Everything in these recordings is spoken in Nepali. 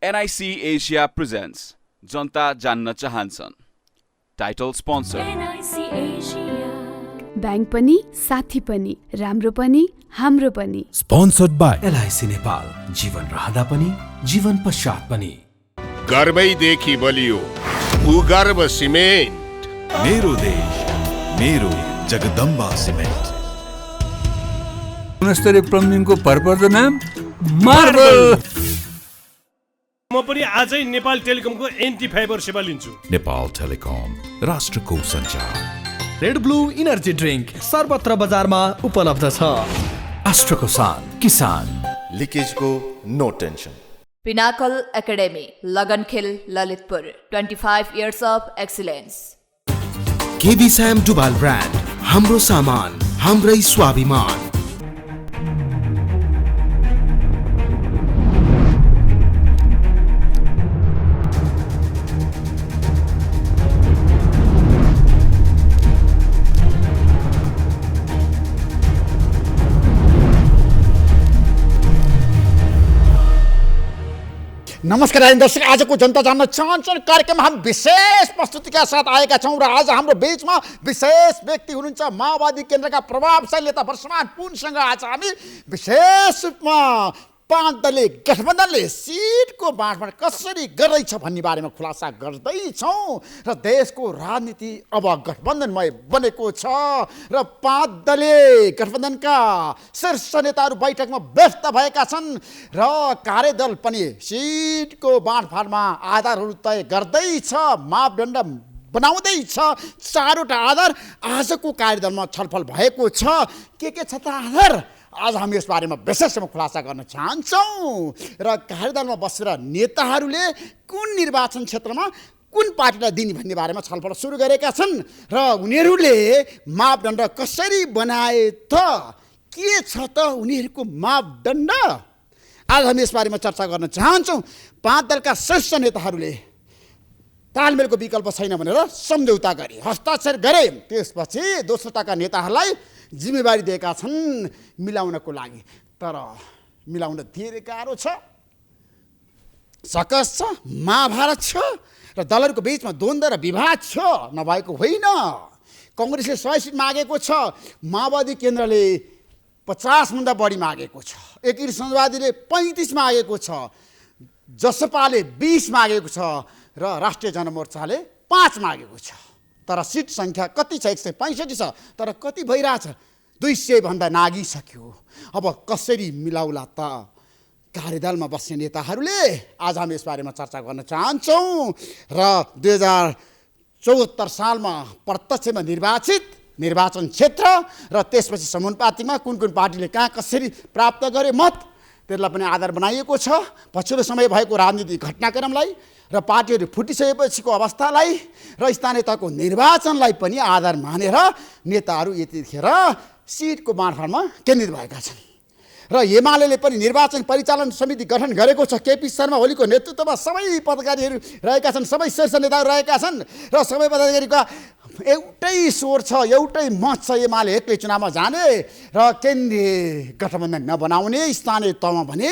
NIC Asia presents जनता जान्न चाहन्छन् title sponsor NIC Asia bank पनि साथी पनि राम्रो पनि हाम्रो पनि स्पोन्सर्ड बाइ LIC नेपाल जीवन रहँदा पनि जीवन पश्चात पनि गर्वैदेखि बलियो भूगर्भ सिमेन्ट मेरो देश मेरो जगदम्बा सिमेन्ट गुणस्तरीय प्लम्बिङको भरपर्दो नाम मार्बल। म पनि आजै नेपाल टेलिकमको एन्टी फाइबर सेवा लिन्छु। नेपाल टेलिकम राष्ट्रको सञ्चार। रेड ब्लू इनर्जी ड्रिंक सर्वत्र बजारमा उपलब्ध छ। राष्ट्रको शान किसान। लिकेजको no tension. Pinnacle academy Lagankhel Lalitpur 25 years of excellence। KB सैम डुबाल ब्रान्ड हाम्रो सामान हाम्रै स्वाभिमान। नमस्कार दर्शक, आजको जनता जान्न चाहन्छन् कार्यक्रम हम विशेष प्रस्तुतिका साथ आएका छौँ र आज हाम्रो बीचमा विशेष व्यक्ति हुनुहुन्छ माओवादी केन्द्रका प्रभावशाली नेता वर्षमान पुनसँग आज हामी विशेष रूपमा 5 दलीय गठबन्धनले सिटको बाँडफाँड कसरी गर्दैछ भन्ने बारेमा खुलासा गर्दैछौँ र देशको राजनीति अब गठबन्धनमय बनेको छ र 5 दलीय गठबन्धनका शीर्ष नेताहरू बैठकमा व्यस्त भएका छन् र कार्यदल पनि सिटको बाँडफाँडमा आधारहरू तय गर्दैछ, मापदण्ड बनाउँदैछ। 4वटा आधार आजको कार्यदलमा छलफल भएको छ। के छ त आधार? आज हामी यस बारेमा विशेषमा खुलासा गर्न चाहन्छौँ र कार्यदलमा बसेर नेताहरूले कुन निर्वाचन क्षेत्रमा कुन पार्टीलाई दिने भन्ने बारेमा छलफल सुरु गरेका छन् र उनीहरूले मापदण्ड कसरी बनाए त, के छ त उनीहरूको मापदण्ड? आज हामी यस बारेमा चर्चा गर्न चाहन्छौँ। 5 दलका शीर्ष नेताहरूले तालमेलको विकल्प छैन भनेर सम्झौता गरे, हस्ताक्षर गरे। त्यसपछि दोस्रोताका नेताहरूलाई जिम्मेवारी दिएका छन् मिलाउनको लागि, तर मिलाउन धेरै गाह्रो छ। सकस छ, महाभारत छ र दलहरूको बीचमा द्वन्द्व र विवाद छ, नभएको होइन। कङ्ग्रेसले 100 सिट मागेको छ, माओवादी केन्द्रले 50 भन्दा बढी मागेको छ, एकीकृत समाजवादीले 35 मागेको छ, जसपाले 20 मागेको छ र राष्ट्रिय जनमोर्चाले 5 मागेको छ। तर सिट सङ्ख्या कति छ? 165 छ, तर कति भइरहेछ? 200 भन्दा नागिसक्यो। अब कसरी मिलाउला त कार्यदलमा बस्ने नेताहरूले? आज हामी यस बारेमा चर्चा गर्न चाहन्छौँ र 2074 सालमा प्रत्यक्षमा निर्वाचित निर्वाचन क्षेत्र र त्यसपछि समानुपातिकमा कुन कुन पार्टीले कहाँ कसरी प्राप्त गरे मत, त्यसलाई पनि आधार बनाइएको छ। पछिल्लो समय भएको राजनीतिक घटनाक्रमलाई र पार्टीहरू फुटिसकेपछिको अवस्थालाई र स्थानीय तहको निर्वाचनलाई पनि आधार मानेर नेताहरू यतिखेर सिटको बाँडफाँडमा केन्द्रित भएका छन् र एमाले पनि निर्वाचन परिचालन समिति गठन गरेको छ। केपी शर्मा ओलीको नेतृत्वमा सबै पदाधिकारीहरू रहेका छन्, सबै शीर्ष नेताहरू रहेका छन् र सबै पदाधिकारीका एउटै स्वर छ, एउटै मत छ, एमाले एक्लै चुनावमा जाने र केन्द्रीय गठबन्धन नबनाउने, स्थानीय तहमा भने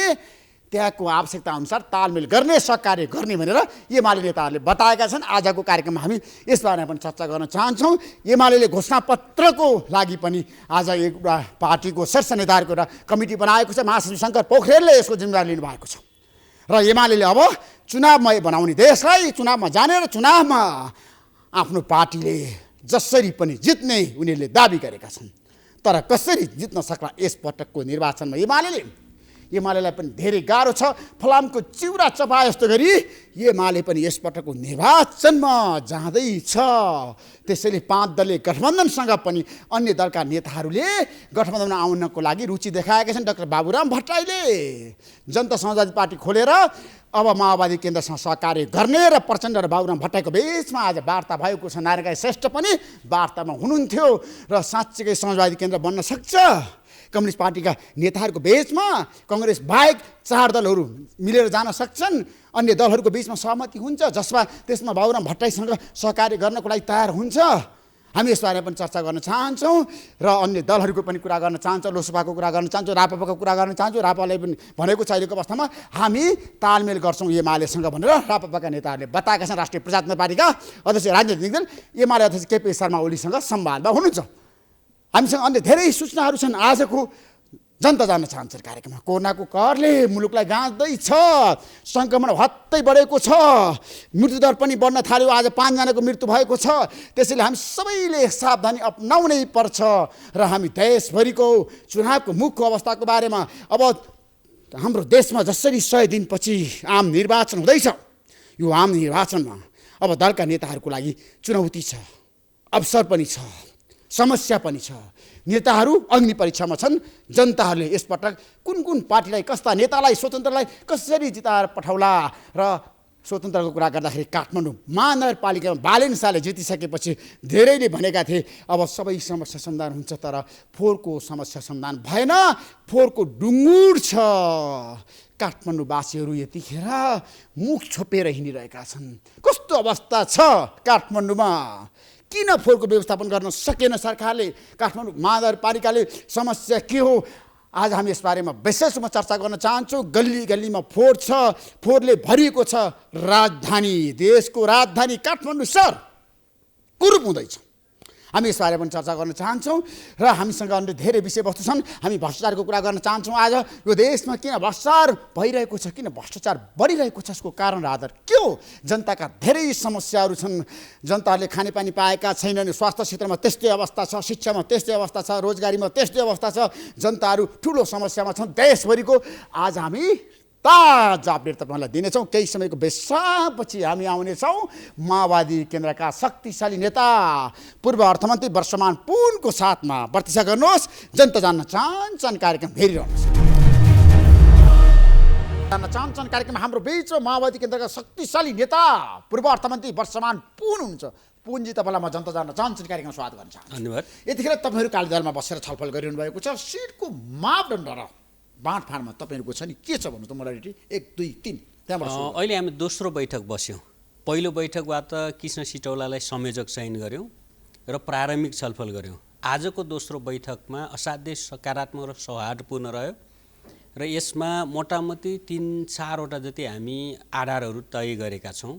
त्यहाँको आवश्यकता अनुसार तालमेल गर्ने, सहकार्य गर्ने भनेर एमाले नेताहरूले बताएका छन्। आजको कार्यक्रममा हामी यसबारेमा पनि चर्चा गर्न चाहन्छौँ। एमाले घोषणापत्रको लागि पनि आज एउटा पार्टीको शीर्ष नेताहरूको एउटा कमिटी बनाएको छ। महासचिव शङ्कर पोखरेलले यसको जिम्मेवारी लिनुभएको छ र एमाले अब चुनावमय बनाउने, देशलाई चुनावमा जाने र चुनावमा आफ्नो पार्टीले जसरी पनि जित्ने उनीहरूले दाबी गरेका छन्। तर कसरी जित्न सक्ला यसपटकको निर्वाचनमा एमालेलाई पनि धेरै गाह्रो छ। फलामको चिउरा चपाए जस्तो गरी एमाले पनि यसपटकको निर्वाचनमा जाँदैछ। त्यसैले 5 दलीय गठबन्धनसँग पनि अन्य दलका नेताहरूले गठबन्धनमा आउनको लागि रुचि देखाएका छन्। डाक्टर बाबुराम भट्टराईले जनता समाजवादी पार्टी खोलेर अब माओवादी केन्द्रसँग सहकार्य गर्ने र प्रचण्ड र बाबुराम भट्टराईको बीचमा आज वार्ता भएको छ। नारायण श्रेष्ठ पनि वार्तामा हुनुहुन्थ्यो र साँच्चीकै समाजवादी केन्द्र बन्न सक्छ। कम्युनिस्ट पार्टीका नेताहरूको बीचमा कङ्ग्रेस बाहेक 4 दलहरू मिलेर जान सक्छन्, अन्य दलहरूको बीचमा सहमति हुन्छ जसमा त्यसमा बाबुराम भट्टराईसँग सहकार्य गर्नको लागि तयार हुन्छ। हामी यसबारे पनि चर्चा गर्न चाहन्छौँ र अन्य दलहरूको पनि कुरा गर्न चाहन्छौँ, लोकसभाको कुरा गर्न चाहन्छौँ, राप्रपाको कुरा गर्न चाहन्छौँ। रापाले पनि भनेको छ अहिलेको अवस्थामा हामी तालमेल गर्छौँ एमालेसँग भनेर राप्रपाका नेताहरूले बताएका छन्। राष्ट्रिय प्रजातन्त्र पार्टीका अध्यक्ष राजनीतिक दल एमाले अध्यक्ष केपी शर्मा ओलीसँग संवादमा हुनुहुन्छ। हामीसँग अन्य धेरै सूचनाहरू छन्। आजको जनता जान्न चाहन्छ कार्यक्रममा कोरोनाको कहरले मुलुकलाई गाँच्दैछ, सङ्क्रमण हत्तै बढेको छ, मृत्युदर पनि बढ्न थाल्यो। आज 5 जनाको मृत्यु भएको छ। त्यसैले हामी सबैले सावधानी अपनाउनै पर्छ र हामी देशभरिको चुनावको मुख्य अवस्थाको बारेमा अब हाम्रो देशमा जसरी 100 दिनपछि आम निर्वाचन हुँदैछ, यो आम निर्वाचनमा अब दलका नेताहरूको लागि चुनौती छ, अवसर पनि छ, समस्या पनि छ। नेताहरू अग्नि परीक्षामा छन्। जनताहरूले यसपटक कुन पार्टीलाई, कस्ता नेतालाई, स्वतन्त्रलाई कसरी जिताएर पठाउला र स्वतन्त्रको कुरा गर्दाखेरि काठमाडौँ महानगरपालिकामा बालेन शाहले जितिसकेपछि धेरैले भनेका थिए अब सबै समस्या समाधान हुन्छ, तर फोहोरको समस्या समाधान भएन। फोहोरको डुङ्गुर छ। काठमाडौँवासीहरू यतिखेर मुख छोपेर हिँडिरहेका छन्। कस्तो अवस्था छ काठमाडौँमा? किन फोहोरको व्यवस्थापन गर्न सकेन सरकारले? काठमाडौँ महानगरपालिकाले समस्या के हो? आज हामी यसबारेमा विशेष रूपमा चर्चा गर्न चाहन्छौँ। गल्ली गल्लीमा फोहोर छ, फोहोरले भरिएको छ। राजधानी, देशको राजधानी काठमाडौँ सहर कुरूप हुँदैछ। हामी यसबारे पनि चर्चा गर्न चाहन्छौँ र हामीसँग अन्य धेरै विषयवस्तु छन्। हामी भ्रष्टाचारको कुरा गर्न चाहन्छौँ। आज यो देशमा किन भ्रष्टाचार भइरहेको छ, किन भ्रष्टाचार बढिरहेको छ, यसको कारण र आधार के हो? जनताका धेरै समस्याहरू छन्। जनताहरूले खानेपानी पाएका छैनन्। स्वास्थ्य क्षेत्रमा त्यस्तै अवस्था छ, शिक्षामा त्यस्तै अवस्था छ, रोजगारीमा त्यस्तै अवस्था छ। जनताहरू ठुलो समस्यामा छन् देशभरिको। आज हामी ताजा अपडेट तपाईँलाई दिनेछौँ। केही समयको विश्रामपछि हामी आउनेछौँ माओवादी केन्द्रका शक्तिशाली नेता पूर्व अर्थमन्त्री वर्षमान पुनको साथमा। प्रतीक्षा गर्नुहोस्, जनता जान्न चाहन्छन् कार्यक्रम हेरिरहनुहोस्। जान्न चाहन्छन् कार्यक्रम हाम्रो बिचमा माओवादी केन्द्रका शक्तिशाली नेता पूर्व अर्थमन्त्री वर्षमान पुन हुनुहुन्छ। पुनजी, तपाईँलाई म जनता जान्न चाहन्छन् कार्यक्रम स्वागत गर्न चाहन्छु। धन्यवाद। यतिखेर तपाईँहरू कालीदलमा बसेर छलफल गरिरहनु भएको छ। सिटको मापदण्ड र बाँडफाँडमा तपाईँहरूको छ नि, के छ भन्नु त मोडालिटी 1, 2, 3 त्यहाँबाट? अहिले हामी दोस्रो बैठक बस्यौँ। पहिलो बैठकबाट कृष्ण सिटौलालाई संयोजक चयन गऱ्यौँ र प्रारम्भिक छलफल गऱ्यौँ। आजको दोस्रो बैठकमा असाध्यै सकारात्मक र सौहार्दपूर्ण रह्यो र यसमा मोटामोटी 3-4वटा जति हामी आधारहरू तय गरेका छौँ।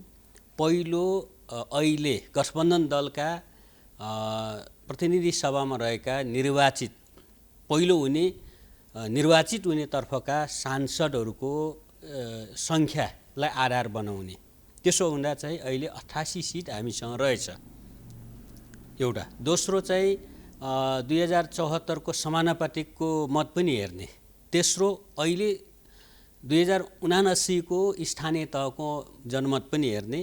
पहिलो, अहिले गठबन्धन दलका प्रतिनिधि सभामा रहेका निर्वाचित हुने तर्फका सांसदहरूको सङ्ख्यालाई आधार बनाउने। त्यसो हुँदा चाहिँ अहिले 88 सिट हामीसँग रहेछ एउटा। दोस्रो चाहिँ 2074 को समानुपातिकको मत पनि हेर्ने। तेस्रो, अहिले 2079 को स्थानीय तहको जनमत पनि हेर्ने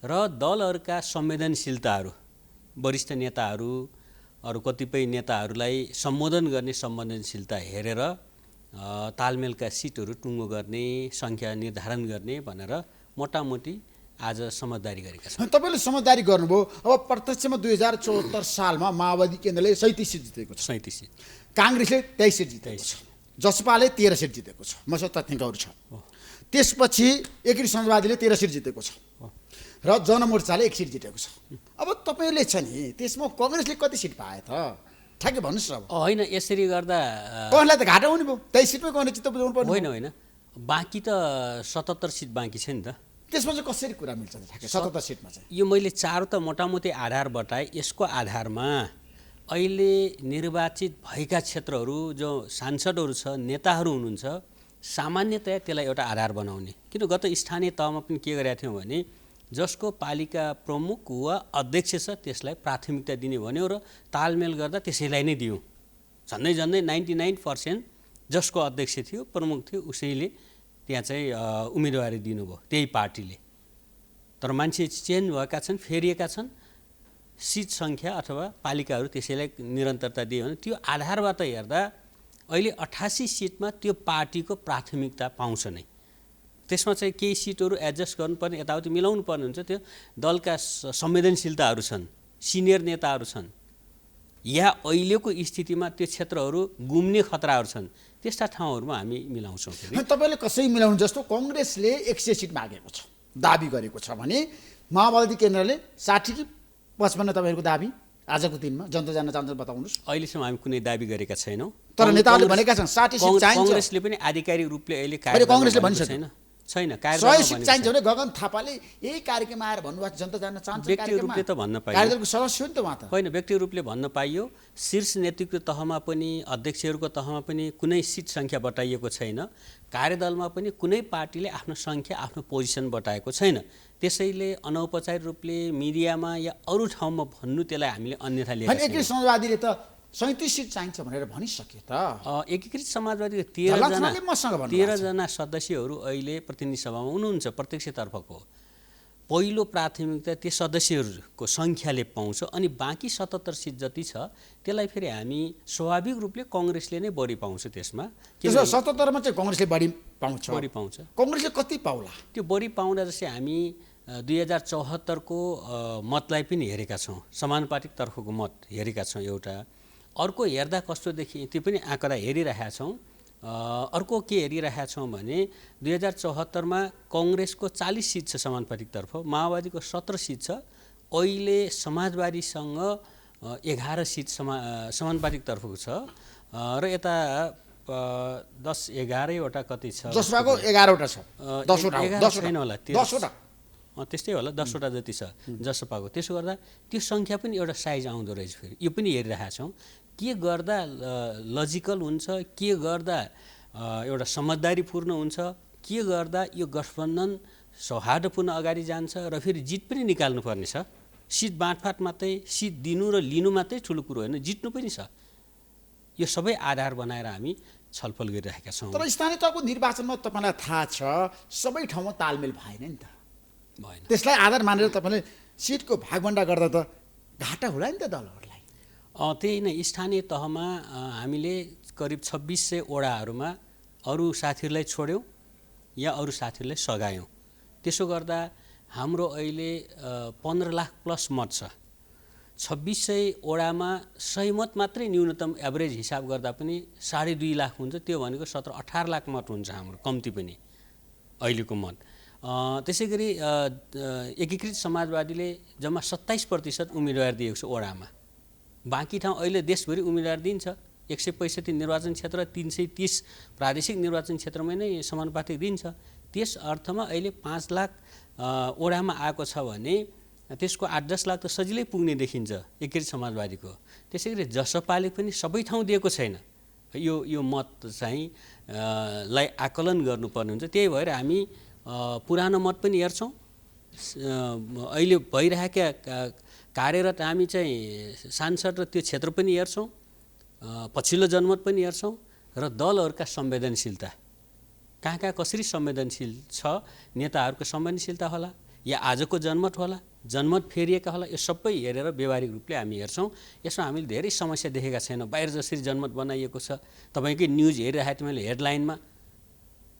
र दलहरूका संवेदनशीलताहरू, वरिष्ठ नेताहरू, अरू कतिपय नेताहरूलाई सम्बोधन गर्ने संवेदनशीलता हेरेर तालमेलका सिटहरू टुङ्गो गर्ने, सङ्ख्या निर्धारण गर्ने भनेर मोटामोटी आज समझदारी गरेका छन्। तपाईँले समझदारी गर्नुभयो। अब प्रत्यक्षमा 2074 सालमा माओवादी केन्द्रले 37 सिट जितेको छ, 37 सिट, काङ्ग्रेसले 23 सिट जितेको छ, जसपाले 13 सिट जितेको छ। मसँग तथ्याङ्कहरू छ। त्यसपछि एकीकृत समाजवादीले 13 सिट जितेको छ र जनमोर्चाले 1 सिट जितेको छ। अब तपाईँले छ नि, त्यसमा कङ्ग्रेसले कति सिट पाए त? ठ्याक्कै भन्नुहोस् न। होइन, यसरी गर्दा कङ्ग्रेसलाई त घाटा हुने भयो। 23 सिटमै कङ्ग्रेस जित्नु पर्ने। होइन, बाँकी त 77 सिट बाँकी छ नि त। त्यसमा चाहिँ कसरी कुरा मिल्छ त? ठ्याक्कै 77 सिटमा चाहिँ यो मैले 4 त मोटामोटी आधार बताएँ। यसको आधारमा अहिले निर्वाचित भएका क्षेत्रहरू जो सांसदहरू छ, नेताहरू हुनुहुन्छ, सामान्यतया त्यसलाई एउटा आधार बनाउने। किन गत स्थानीय तहमा पनि के गरेका थियौँ भने जसको पालिका प्रमुख वा अध्यक्ष छ त्यसलाई प्राथमिकता दिने भन्यो र तालमेल गर्दा त्यसैलाई नै दियौँ। झन्डै 99% जसको अध्यक्ष थियो, प्रमुख थियो, उसैले त्यहाँ चाहिँ उम्मेदवारी दिनुभयो, त्यही पार्टीले। तर मान्छे चेन्ज भएका छन्, फेरिएका छन्, सिट सङ्ख्या अथवा पालिकाहरू त्यसैलाई निरन्तरता दियो भने त्यो आधारबाट हेर्दा अहिले 88 सिटमा त्यो पार्टीको प्राथमिकता पाउँछ नै। त्यसमा चाहिँ केही सिटहरू एडजस्ट गर्नुपर्ने, यताउति मिलाउनु पर्ने हुन्छ। त्यो दलका संवेदनशीलताहरू छन्, सिनियर नेताहरू छन्, या अहिलेको स्थितिमा त्यो क्षेत्रहरू गुम्ने खतराहरू छन्, त्यस्ता ठाउँहरूमा हामी मिलाउँछौँ। तपाईँले कसरी मिलाउनु? जस्तो कङ्ग्रेसले 100 सिट मागेको छ, दाबी गरेको छ भने माओवादी केन्द्रले 60 कि 55 तपाईँहरूको दाबी आजको दिनमा जनता जान्न चाहन्छ बताउनुहोस्। अहिलेसम्म हामी कुनै दाबी गरेका छैनौँ। तर नेताहरूले भनेका छन् 60 सिट चाहिन्छ। कांग्रेसले पनि आधिकारिक रूपले अहिले कांग्रेसले भनिसक्यो छैन 100 सिट चाहिन्छ भने गगन थापाले यही कार्यक्रममा आएर भन्नुभएको जनता जान्न चाहन्छ व्यक्तिगत रूपले त भन्न पाइयो। कार्यदलको सदस्य हो नि त उहाँ त। होइन व्यक्तिगत रूपले भन्न पाइयो। शीर्ष नेतृत्व तहमा पनि अध्यक्षहरूको तहमा पनि कुनै सिट सङ्ख्या बताइएको छैन। कार्यदलमा पनि कुनै पार्टीले आफ्नो सङ्ख्या आफ्नो पोजिसन बताएको छैन। त्यसैले अनौपचारिक रूपले मिडियामा या अरू ठाउँमा भन्नु त्यसलाई हामीले अन्यथा लिएका छौँ। एकीकृत समाजवादीले त 37 सिट चाहिन्छ भनेर भनिसक्यो त। एकीकृत समाजवादीको 13 जना सदस्यहरू अहिले प्रतिनिधि सभामा हुनुहुन्छ प्रत्यक्षतर्फको। पहिलो प्राथमिकता त्यो सदस्यहरूको सङ्ख्याले पाउँछ अनि बाँकी 77 सिट जति छ त्यसलाई फेरि हामी स्वाभाविक रूपले कङ्ग्रेसले नै बढी पाउँछ। त्यसमा 77 मा चाहिँ कङ्ग्रेसले बढी पाउँछ। कङ्ग्रेसले कति पाउला? त्यो बढी पाउँदा जस्तै हामी 2074 को मतलाई पनि हेरेका छौँ। समानुपातिक तर्फको मत हेरेका छौँ एउटा। अर्को हेर्दा कस्तो देखि त्यो पनि आँकडा हेरिरहेका छौँ। अर्को के हेरिरहेका छौँ भने 2074 मा कङ्ग्रेसको 40 सिट छ समानुपातिक तर्फ, माओवादीको 17 सिट छ। अहिले समाजवादीसँग 11 सिट समानुपातिक तर्फको छ र यता 10-11 वटा कति छ? जसपाको 11 वटा छ। 10 वटा छैन होला, 10 वटा त्यस्तै होला, 10 वटा जति छ जसपाको। त्यसो गर्दा त्यो सङ्ख्या पनि एउटा साइज आउँदो रहेछ। फेरि यो पनि हेरिरहेका छौँ के गर्दा लजिकल हुन्छ, के गर्दा एउटा समझदारीपूर्ण हुन्छ, के गर्दा यो गठबन्धन सौहार्दपूर्ण अगाडि जान्छ र फेरि जित पनि निकाल्नुपर्ने छ। सिट बाँडफाँड मात्रै, सिट दिनु र लिनु मात्रै ठुलो कुरो होइन, जित्नु पनि छ। यो सबै आधार बनाएर हामी छलफल गरिरहेका छौँ। तर स्थानीय तहको निर्वाचनमा तपाईँलाई थाहा छ सबै ठाउँमा तालमेल भएन नि त। भएन। त्यसलाई आधार मानेर तपाईँले सिटको भागभण्डा गर्दा त घाटा होला नि त दलहरूलाई। त्यही नै स्थानीय तहमा हामीले करिब 2600 वडाहरूमा अरू साथीहरूलाई छोड्यौँ या अरू साथीहरूलाई सघायौँ। त्यसो गर्दा हाम्रो अहिले 15 लाख प्लस मत छ। 2600 वडामा 100 मत मात्रै न्यूनतम एभरेज हिसाब गर्दा पनि 2.5 लाख हुन्छ। त्यो भनेको 17-18 लाख मत हुन्छ हाम्रो कम्ती पनि अहिलेको मत। त्यसै गरी एकीकृत समाजवादीले जम्मा 27% उम्मेदवार दिएको छ वडामा। बाँकी ठाउँ अहिले देशभरि उम्मेदवार दिन्छ। 165 निर्वाचन क्षेत्र, 330 प्रादेशिक निर्वाचन क्षेत्रमा नै समानुपातिक दिन्छ। त्यस अर्थमा अहिले 5 लाख वडामा आएको छ भने त्यसको 8-10 लाख त सजिलै पुग्ने देखिन्छ एकीकृत समाजवादीको। त्यसै गरी जसपाले पनि सबै ठाउँ दिएको छैन। यो मत चाहिँ लाई आकलन गर्नुपर्ने हुन्छ। त्यही भएर हामी पुरानो मत पनि हेर्छौँ, अहिले भइरहेका कार्यरत हामी चाहिँ सांसद र त्यो क्षेत्र पनि हेर्छौँ, पछिल्लो जनमत पनि हेर्छौँ र दलहरूका संवेदनशीलता कहाँ कसरी संवेदनशील छ, नेताहरूको संवेदनशीलता होला या आजको जनमत होला, जनमत फेरिएका होला, यो सबै हेरेर व्यवहारिक रूपले हामी हेर्छौँ। यसमा हामीले धेरै समस्या देखेका छैनौँ। बाहिर जसरी जनमत बनाइएको छ, तपाईँकै न्युज हेरिरहेको थिएँ मैले, हेडलाइनमा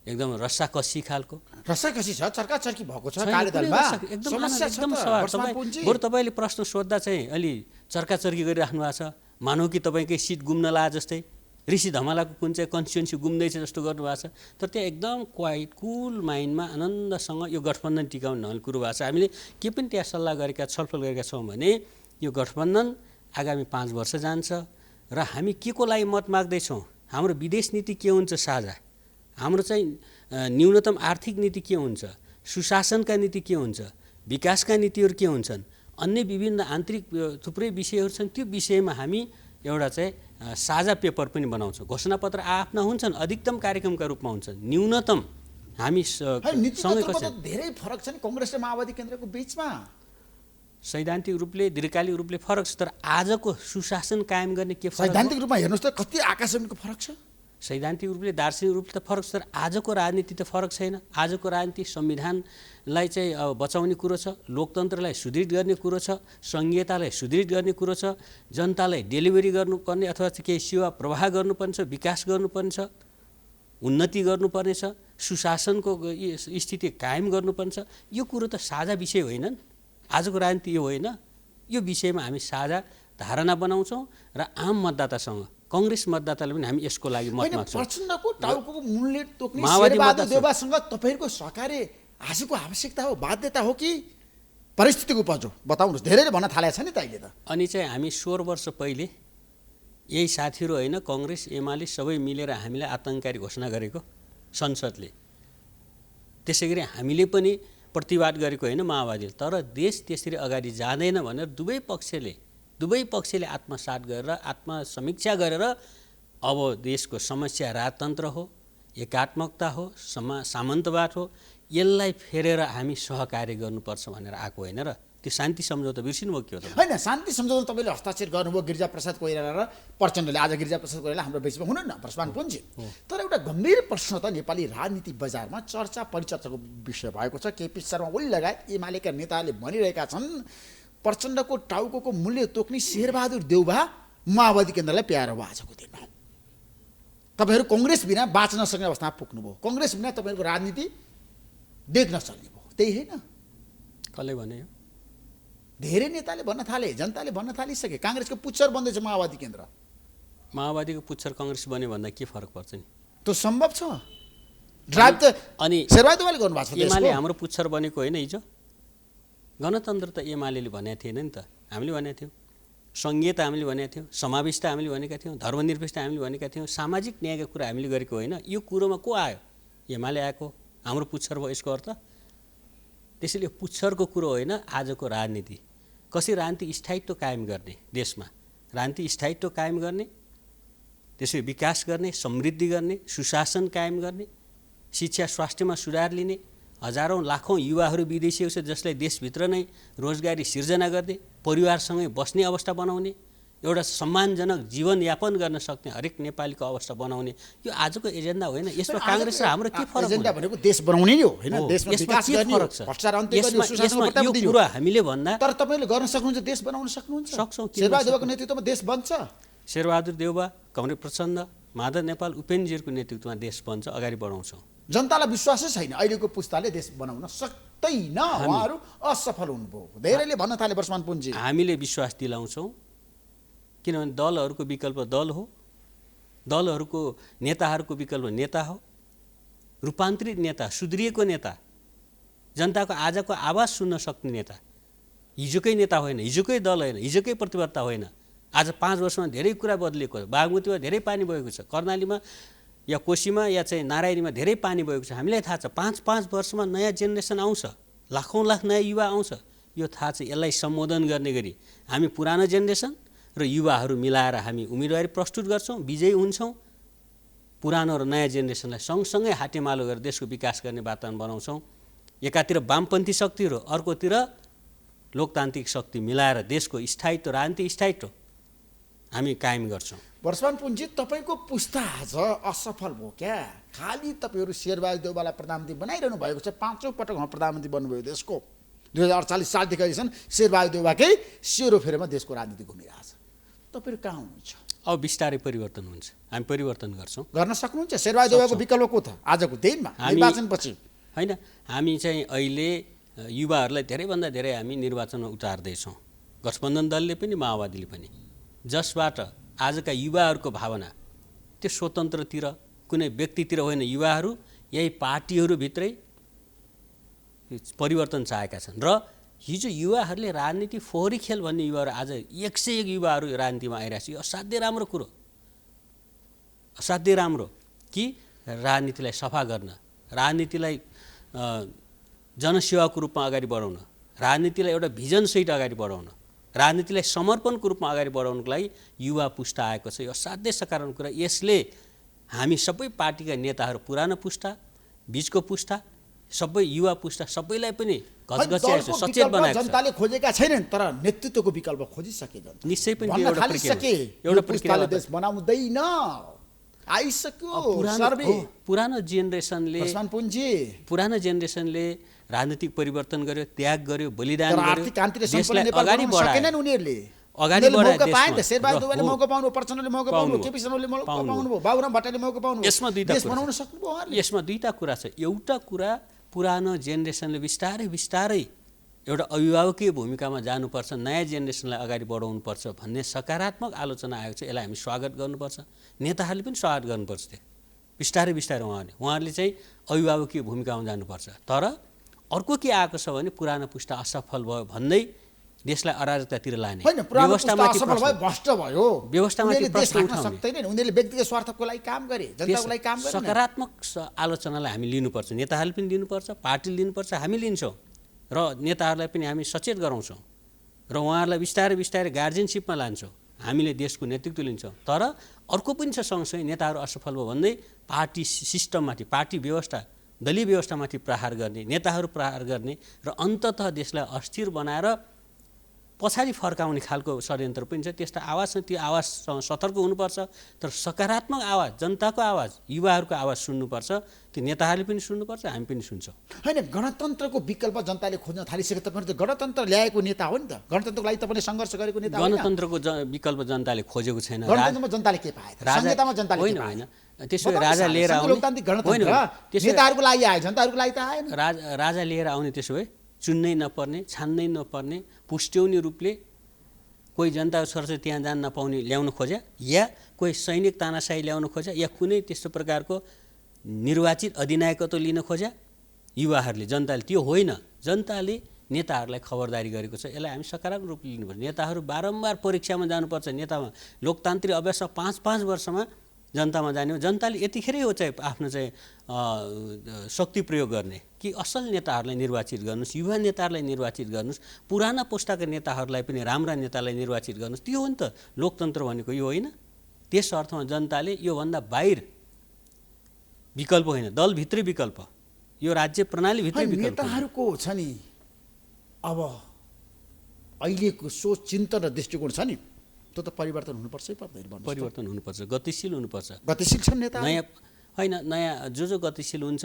एकदम रस्साकसी खालको रस्साकसी छ, चर्काचर्की भएको छ कार्यदलमा। एकदम बरु तपाईँले प्रश्न सोद्धा चाहिँ अलि चर्काचर्की गरिराख्नु भएको छ, मानौ कि तपाईँकै सिट गुम्न ला जस्तै, ऋषि धमालाको कुन चाहिँ कन्स्टिट्युन्सी गुम्दैछ जस्तो गर्नुभएको छ। तर त्यहाँ एकदम क्वाइट कुल माइन्डमा आनन्दसँग यो गठबन्धन टिकाउने भन्ने कुरो भएको छ। हामीले के पनि त्यहाँ सल्लाह गरेका छलफल गरेका छौँ भने यो गठबन्धन आगामी 5 वर्ष जान्छ र हामी के को लागि मत माग्दैछौँ, हाम्रो विदेश नीति के हुन्छ साझा, हाम्रो चाहिँ न्यूनतम आर्थिक नीति के हुन्छ, सुशासनका नीति के हुन्छ, विकासका नीतिहरू के हुन्छन्, अन्य विभिन्न आन्तरिक थुप्रै विषयहरू छन्। त्यो विषयमा हामी एउटा चाहिँ साझा पेपर पनि बनाउँछौँ। घोषणापत्र आफ्ना हुन्छन्, अधिकतम कार्यक्रमका रूपमा हुन्छन्, न्यूनतम हामी सँगै धेरै फरक छ नि कङ्ग्रेस र माओवादी केन्द्रको बिचमा। सैद्धान्तिक रूपले दीर्घकालिक रूपले फरक छ, तर आजको सुशासन कायम गर्ने के फरक? सैद्धान्तिक रूपमा हेर्नुहोस् त कति आकाशजमिनको फरक छ। सैद्धान्तिक रूपले दार्शनिक रूपले त फरक छ, तर आजको राजनीति त फरक छैन। आजको राजनीति संविधानलाई चाहिँ बचाउने कुरो छ, लोकतन्त्रलाई सुदृढ गर्ने कुरो छ, सङ्घीयतालाई सुदृढ गर्ने कुरो छ, जनतालाई डेलिभरी गर्नुपर्ने अथवा केही सेवा प्रवाह गर्नुपर्ने छ, विकास गर्नुपर्ने छ, उन्नति गर्नुपर्ने छ, सुशासनको स्थिति कायम गर्नुपर्ने छ। यो कुरो त साझा विषय होइनन्। आजको राजनीति यो होइन। यो विषयमा हामी साझा धारणा बनाउँछौँ र आम मतदातासँग, कङ्ग्रेस मतदाताले पनि हामी यसको लागि मत माग्छौँ। प्रचण्डको टाउको मूल्य तोक्ने शेरबहादुर देउवासँग तपाईँहरूको सहकार्य आजको आवश्यकता हो, बाध्यता हो कि परिस्थितिको उपज हो? बताउनुहोस्। धेरैले भन्न थालेको छ नि त अहिले त। अनि चाहिँ हामी 16 वर्ष पहिले यही साथीहरू होइन, कङ्ग्रेस एमाले सबै मिलेर हामीलाई आतङ्ककारी घोषणा गरेको संसदले। त्यसै गरी हामीले पनि प्रतिवाद गरेको होइन माओवादीले। तर देश त्यसरी अगाडि जाँदैन भनेर दुवै पक्षले आत्मसात गरेर आत्मसमीक्षा गरेर अब देशको समस्या राजतन्त्र हो, एकात्मकता हो, सामन्तवाद हो, यसलाई फेरेर हामी सहकार्य गर्नुपर्छ भनेर आएको होइन र त्यो शान्ति सम्झौता बिर्सिनुभयो के हो त? होइन, शान्ति सम्झौता तपाईँले हस्ताक्षर गर्नुभयो गिरिजाप्रसाद कोइराला र प्रचण्डले। आज गिरिजाप्रसाद कोइराला हाम्रो बिचमा हुनुहुन्न, प्रस्पानपुञ्जी। तर एउटा गम्भीर प्रश्न त नेपाली राजनीति बजारमा चर्चा परिचर्चाको विषय भएको छ। केपी शर्मा ओली लगायत एमालेका नेताहरूले भनिरहेका छन् प्रचण्डको टाउको मूल्य तोक्ने शेरबहादुर देउबा माओवादी केन्द्रलाई प्यारो भयो आजको दिनमा। तपाईँहरू कङ्ग्रेस बिना बाँच्न नसक्ने अवस्थामा पुग्नुभयो। कङ्ग्रेस बिना तपाईँहरूको राजनीति देख्न सक्ने भयो, त्यही होइन? कसले भन्यो? धेरै नेताले भन्न थाले, जनताले भन्न थालिसके। काङ्ग्रेसको पुच्छर बन्दैछ माओवादी केन्द्र। माओवादीको पुच्छर कङ्ग्रेस बन्यो भन्दा के फरक पर्छ नि? त्यो सम्भव छ। ड्राइभ त अनि शेरबहादुर देउवाले गर्नुभएको छ। एमाले हाम्रो पुच्छर बनेको होइन हिजो। गणतन्त्र त एमाले भनेको थिएन नि त, हामीले भनेको थियौँ। सङ्घीयता हामीले भनेका थियौँ, समावेशता हामीले भनेका थियौँ, धर्मनिरपेक्षता हामीले भनेका थियौँ, सामाजिक न्यायका कुरा हामीले गरेको होइन। यो कुरोमा को आयो? एमाले आएको। हाम्रो पुच्छर भयो यसको अर्थ। त्यसैले पुच्छरको कुरो होइन आजको राजनीति। कसरी राजनीति स्थायित्व कायम गर्ने, देशमा राजनीति स्थायित्व कायम गर्ने, त्यसै विकास गर्ने, समृद्धि गर्ने, सुशासन कायम गर्ने, शिक्षा स्वास्थ्यमा सुधार लिने, हजारौँ लाखौँ युवाहरू विदेशीहरू छ जसलाई देशभित्र नै रोजगारी सिर्जना गर्ने, परिवारसँगै बस्ने अवस्था बनाउने, एउटा सम्मानजनक जीवनयापन गर्न सक्ने हरेक नेपालीको अवस्था बनाउने, यो आजको एजेन्डा होइन। यसमा काङ्ग्रेस र हाम्रो के फरक? एजेन्डा भनेको देश बनाउने नै हो, होइन? देशमा विकास गर्ने, भ्रष्टाचार अन्त्य गर्ने, सुशासन यो कुरा हामीले भन्दा। तर तपाईँले गर्न सक्नुहुन्छ, देश बनाउन सक्नुहुन्छ। सक्छौँ। शेरबहादुर देउवाको नेतृत्वमा देश बन्छ। शेरबहादुर देउवा, कमरेड प्रचण्ड, माधव नेपाल, उपेन्द्रजीहरूको नेतृत्वमा देश बन्छ, अगाडि बढाउँछौँ। जनतालाई विश्वासै छैन अहिलेको पुस्ताले देश बनाउन सक्दैन, उहाँहरू असफल हुनुभयो। धेरैले भन्न थाले वर्षमान पुञ्जी। हामीले विश्वास दिलाउँछौँ, किनभने दलहरूको विकल्प दल हो, दलहरूको नेताहरूको विकल्प नेता हो, रूपान्तरित नेता, सुध्रिएको नेता, जनताको आजको आवाज सुन्न सक्ने नेता, हिजोकै नेता होइन, हिजोकै दल होइन, हिजोकै प्रतिबद्धता होइन। आज 5 वर्षमा धेरै कुरा बदलिएको छ। बागमतीमा धेरै पानी बगेको छ, कर्णालीमा या कोशीमा या चाहिँ नारायणीमा धेरै पानी बगेको छ। हामीलाई थाहा छ 5-5 वर्षमा नयाँ जेनेरेसन आउँछ, लाखौँ लाख नयाँ युवा आउँछ, यो थाहा छ। यसलाई सम्बोधन गर्ने गरी हामी पुरानो जेनेरेसन र युवाहरू मिलाएर हामी उम्मेदवारी प्रस्तुत गर्छौँ, विजयी हुन्छौँ। पुरानो र नयाँ जेनेरेसनलाई सँगसँगै हातेमालो गरेर देशको विकास गर्ने वातावरण बनाउँछौँ। एकातिर वामपन्थी शक्तिहरू, अर्कोतिर लोकतान्त्रिक शक्ति मिलाएर देशको स्थायित्व, राजनीतिक स्थायित्व हामी कायम गर्छौँ। वर्षमान पुञ्जी, तपाईँको पुस्ता आज असफल भयो क्या? खालि तपाईँहरू शेरबहादुर देउवालाई प्रधानमन्त्री बनाइरहनु भएको छ। 5औँ पटक उहाँ प्रधानमन्त्री बन्नुभयो देशको। 2048 सालदेखि अहिलेसम्म शेरबहादुर देउवाकै सेरोफेरोमा देशको राजनीति घुमिरहेछ। तपाईँहरू कहाँ हुनुहुन्छ? अब बिस्तारै परिवर्तन हुन्छ, हामी परिवर्तन गर्छौँ। गर्न सक्नुहुन्छ? शेरबहादुर देउवाको विकल्प को त आजको दिनमा निर्वाचनपछि? होइन, हामी चाहिँ अहिले युवाहरूलाई धेरैभन्दा धेरै हामी निर्वाचनमा उतार्दैछौँ, गठबन्धन दलले पनि माओवादीले पनि, जसबाट आजका युवाहरूको भावना त्यो स्वतन्त्रतिर, कुनै व्यक्तितिर होइन, युवाहरू यही पार्टीहरूभित्रै परिवर्तन चाहेका छन्। र हिजो युवाहरूले राजनीति फोहोरी खेल भन्ने युवाहरू आज 101 युवाहरू राजनीतिमा आइरहेको छ। यो असाध्यै राम्रो कुरो, असाध्यै राम्रो कि राजनीतिलाई सफा गर्न, राजनीतिलाई जनसेवाको रूपमा अगाडि बढाउन, राजनीतिलाई एउटा भिजनसहित अगाडि बढाउन, राजनीतिलाई समर्पणको रूपमा अगाडि बढाउनको लागि युवा पुस्ता आएको छ। यो असाध्यै सकारात्मक कुरा। यसले हामी सबै पार्टीका नेताहरू, पुरानो पुस्ता, बिचको पुस्ता, सबै युवा पुस्ता सबैलाई पनि घचघच्याएको छ, सचेत बनाएको छ। जनताले खोजेका छैनन्, तर नेतृत्वको विकल्प खोजिसके जनता। निश्चय पनि एउटा प्रक्रियाले देश बनाउँदैन, आइसक्यो सर्वे। पुरानो जेनेरेसनले, पुरानो जेनेरेसनले राजनीतिक परिवर्तन गर्यो, त्याग गर्यो, बलिदान गर्यो, देशलाई अगाडि बढाएन उनीहरूले। अगाडि बढाए शेरबहादुर देउवाले मौका पाउनु, प्रचण्डले मौका पाउनु, केपी शर्माले मौका पाउनु, बाबुराम भट्टराईले मौका पाउनु। यसमा दुईटा कुरा छ। एउटा कुरा पुरानो जेनेरेसनले बिस्तारै एउटा अभिभावकीय भूमिकामा जानुपर्छ, नयाँ जेनेरेसनलाई अगाडि बढाउनुपर्छ भन्ने सकारात्मक आलोचना आएको छ। यसलाई हामी स्वागत गर्नुपर्छ, नेताहरूले पनि स्वागत गर्नुपर्छ। त्यो बिस्तारै उहाँहरूले चाहिँ अभिभावकीय भूमिकामा जानुपर्छ। तर अर्को के आएको छ भने पुरानो पुस्ता असफल भयो भन्दै देशलाई अराजकतातिर लाने होइन पुरानो पुस्ता व्यवस्थामाथि असफल भयो भ्रष्ट भयो व्यवस्थामाथि उनीहरूले देश प्रश्न राख्न उठाउने सक्दैनन् उनीहरूले व्यक्तिगत स्वार्थको लागि काम गरे जनताको लागि काम गरे सकारात्मक आलोचनालाई हामी लिनुपर्छ नेताहरूले पनि लिनुपर्छ पार्टीले लिनुपर्छ हामी लिन्छौँ र नेताहरूलाई पनि हामी सचेत गराउँछौँ र उहाँहरूलाई बिस्तारै बिस्तारै गार्जियनसिपमा लान्छौँ हामीले देशको नेतृत्व लिन्छौँ तर अर्को पनि छ सँगसँगै नेताहरू असफल भयो भन्दै पार्टी सिस्टममाथि पार्टी व्यवस्था दलीय व्यवस्थामाथि प्रहार गर्ने नेताहरू प्रहार गर्ने र अन्ततः देशलाई अस्थिर बनाएर पछाडि फर्काउने खालको षड्यन्त्र पनि छ त्यस्ता आवाज छ त्यो आवाजसँग सतर्क हुनुपर्छ तर सकारात्मक आवाज जनताको आवाज युवाहरूको आवाज सुन्नुपर्छ त्यो नेताहरूले पनि सुन्नुपर्छ हामी पनि सुन्छौँ होइन गणतन्त्रको विकल्प जनताले खोज्न थालिसके तपाईँ त गणतन्त्र ल्याएको नेता हो नि त गणतन्त्रको लागि तपाईँले सङ्घर्ष गरेको नेता गणतन्त्रको विकल्प जनताले खोजेको छैन गणतन्त्रमा जनताले के पाए संहितामा जनताले होइन होइन त्यसो राजा लिएर आउने लोकतान्त्रिक गणतन्त्र नेताहरूको लागि आयो जनताहरूको लागि त आएन राजा लिएर आउने त्यसो भए चुन्नै नपर्ने छान्नै नपर्ने पुष्ट्याउने रूपले कोही जनताको छोरा त्यहाँ जान नपाउने ल्याउन खोज्या या कोही सैनिक तानाशाही ल्याउन खोज्या या कुनै त्यस्तो प्रकारको निर्वाचित अधिनायकत्व लिन खोज्या युवाहरूले जनताले त्यो होइन जनताले नेताहरूलाई खबरदारी गरेको छ यसलाई हामी सकारात्मक रूपले लिनुपर्छ नेताहरू बारम्बार परीक्षामा जानुपर्छ नेतामा लोकतान्त्रिक अभ्यासमा 5-5 वर्षमा जनतामा जाने हो जनताले यतिखेरै हो चाहिँ आफ्नो चाहिँ शक्ति प्रयोग गर्ने कि असल नेताहरूलाई निर्वाचित गर्नुहोस् युवा नेताहरूलाई निर्वाचित गर्नुहोस् पुराना पुस्ताका नेताहरूलाई पनि राम्रा नेतालाई निर्वाचित गर्नुहोस् त्यो हो नि त लोकतन्त्र भनेको यो होइन त्यस अर्थमा जनताले योभन्दा बाहिर विकल्प होइन दलभित्रै विकल्प यो राज्य प्रणालीभित्रै विकल्प नेताहरूको छ नि अब अहिलेको सोच चिन्तन र दृष्टिकोण छ नि त्यो त परिवर्तन हुनुपर्छ पर्दैन परिवर्तन हुनुपर्छ गतिशील हुनुपर्छ गतिशील छन् नेता नयाँ होइन नयाँ जो गतिशील हुन्छ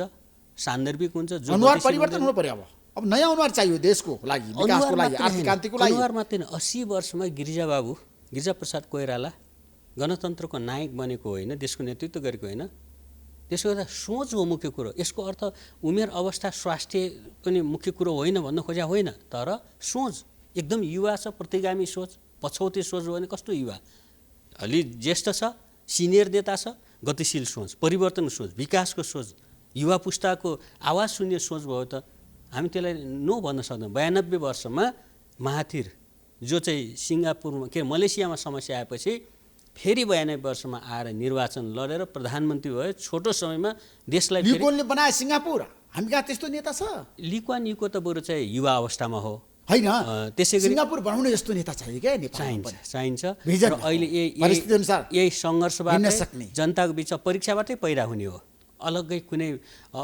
सान्दर्भिक हुन्छ जो अनुहार परिवर्तन हुनु पर्यो अब नयाँ अनुहार चाहियो देशको लागि विकासको लागि आर्थिक क्रान्तिको लागि अनुहार मात्रै 80 वर्षमा गिरिजाप्रसाद कोइराला गणतन्त्रको नायक बनेको होइन देशको नेतृत्व गरेको होइन त्यसको एउटा सोच हो मुख्य कुरो यसको अर्थ उमेर अवस्था स्वास्थ्य पनि मुख्य कुरो होइन भन्न खोज्या होइन तर सोच एकदम युवा छ प्रतिगामी सोच पछौटे सोच हो भने कस्तो युवा अलि ज्येष्ठ छ सिनियर नेता छ गतिशील सोच परिवर्तन सोच विकासको सोच युवा पुस्ताको आवाज सुन्ने सोच भयो त हामी त्यसलाई नो भन्न सक्दैनौँ 92 वर्षमा महाथिर जो चाहिँ सिङ्गापुरमा के मलेसियामा समस्या आएपछि फेरि 92 वर्षमा आएर निर्वाचन लडेर प्रधानमन्त्री भयो छोटो समयमा देशलाई लिकुवानले बनाए सिङ्गापुर हामी कहाँ त्यस्तो नेता छ लिकुवान युको त बरु चाहिँ युवा अवस्थामा हो हैन त्यसैगरी सिङ्गापुर बनाउने जस्तो नेता चाहियो क्या नेपालमा चाहिन्छ र अहिले यही सङ्घर्षबाट जनताको बिचमा परीक्षाबाटै पैदा हुने हो अलग्गै कुनै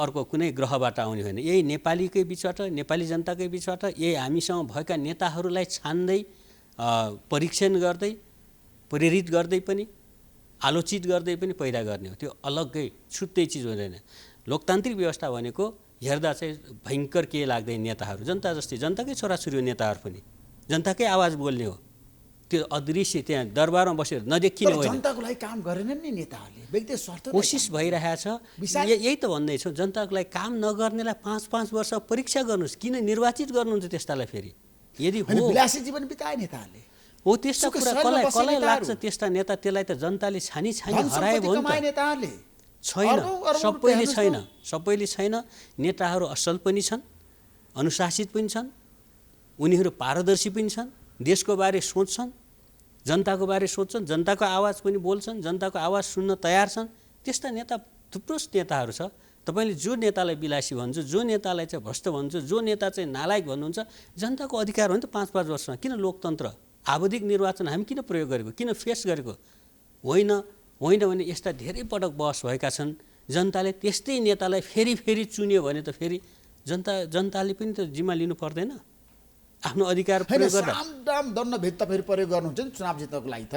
अर्को कुनै ग्रहबाट आउने होइन यही नेपालीकै बिचबाट नेपाली जनताकै बिचबाट यही हामीसँग भएका नेताहरूलाई छान्दै परीक्षण गर्दै प्रेरित गर्दै पनि आलोचित गर्दै पनि पैदा गर्ने हो त्यो अलग्गै छुट्टै चिज हुँदैन लोकतान्त्रिक व्यवस्था भनेको हेर्दा चाहिँ भयङ्कर के लाग्दैन नेताहरू जनता जस्तै जनताकै छोराछोरी हो नेताहरू पनि जनताकै आवाज बोल्ने हो त्यो अदृश्य त्यहाँ दरबारमा बसेर नदेखिने होइन जनताको लागि काम गरेनन् नि नेताहरूले व्यक्तिगत स्वार्थ कोसिस भइरहेछ यही त भन्दैछु जनताको लागि काम नगर्नेलाई 5-5 वर्ष परीक्षा गर्नुहोस् किन निर्वाचित गर्नुहुन्छ त्यस्तालाई फेरि यदि हो विलासी जीवन बिताए नेताहरूले हो त्यस्ता कुरा कसलाई लाग्छ त्यस्ता नेता त्यसलाई त जनताले छानी हराए भयो नि त छैन सबैले छैन नेताहरू असल पनि छन् अनुशासित पनि छन् उनीहरू पारदर्शी पनि छन् देशको बारे सोच्छन् जनताको बारे सोच्छन् जनताको आवाज पनि बोल्छन् जनताको आवाज सुन्न तयार छन् त्यस्ता नेता थुप्रो नेताहरू छ तपाईले जो नेतालाई विलासी भन्नुहुन्छ जो नेतालाई चाहिँ भ्रष्ट भन्नुहुन्छ जो नेता चाहिँ नालायक भन्नुहुन्छ जनताको अधिकार हो नि त 5-5 वर्षमा किन लोकतन्त्र आवधिक निर्वाचन हामी किन प्रयोग गरेको किन फेस गरेको होइन भने यस्ता धेरै पटक बहस भएका छन् जनताले त्यस्तै नेतालाई फेरि चुन्यो भने त फेरि जनताले पनि त जिम्मा लिनु पर्दैन आफ्नो अधिकार प्रयोग गर्दा दाम दण्ड भेद तपाईहरु प्रयोग गर्नुहुन्छ नि चुनाव जित्नको लागि त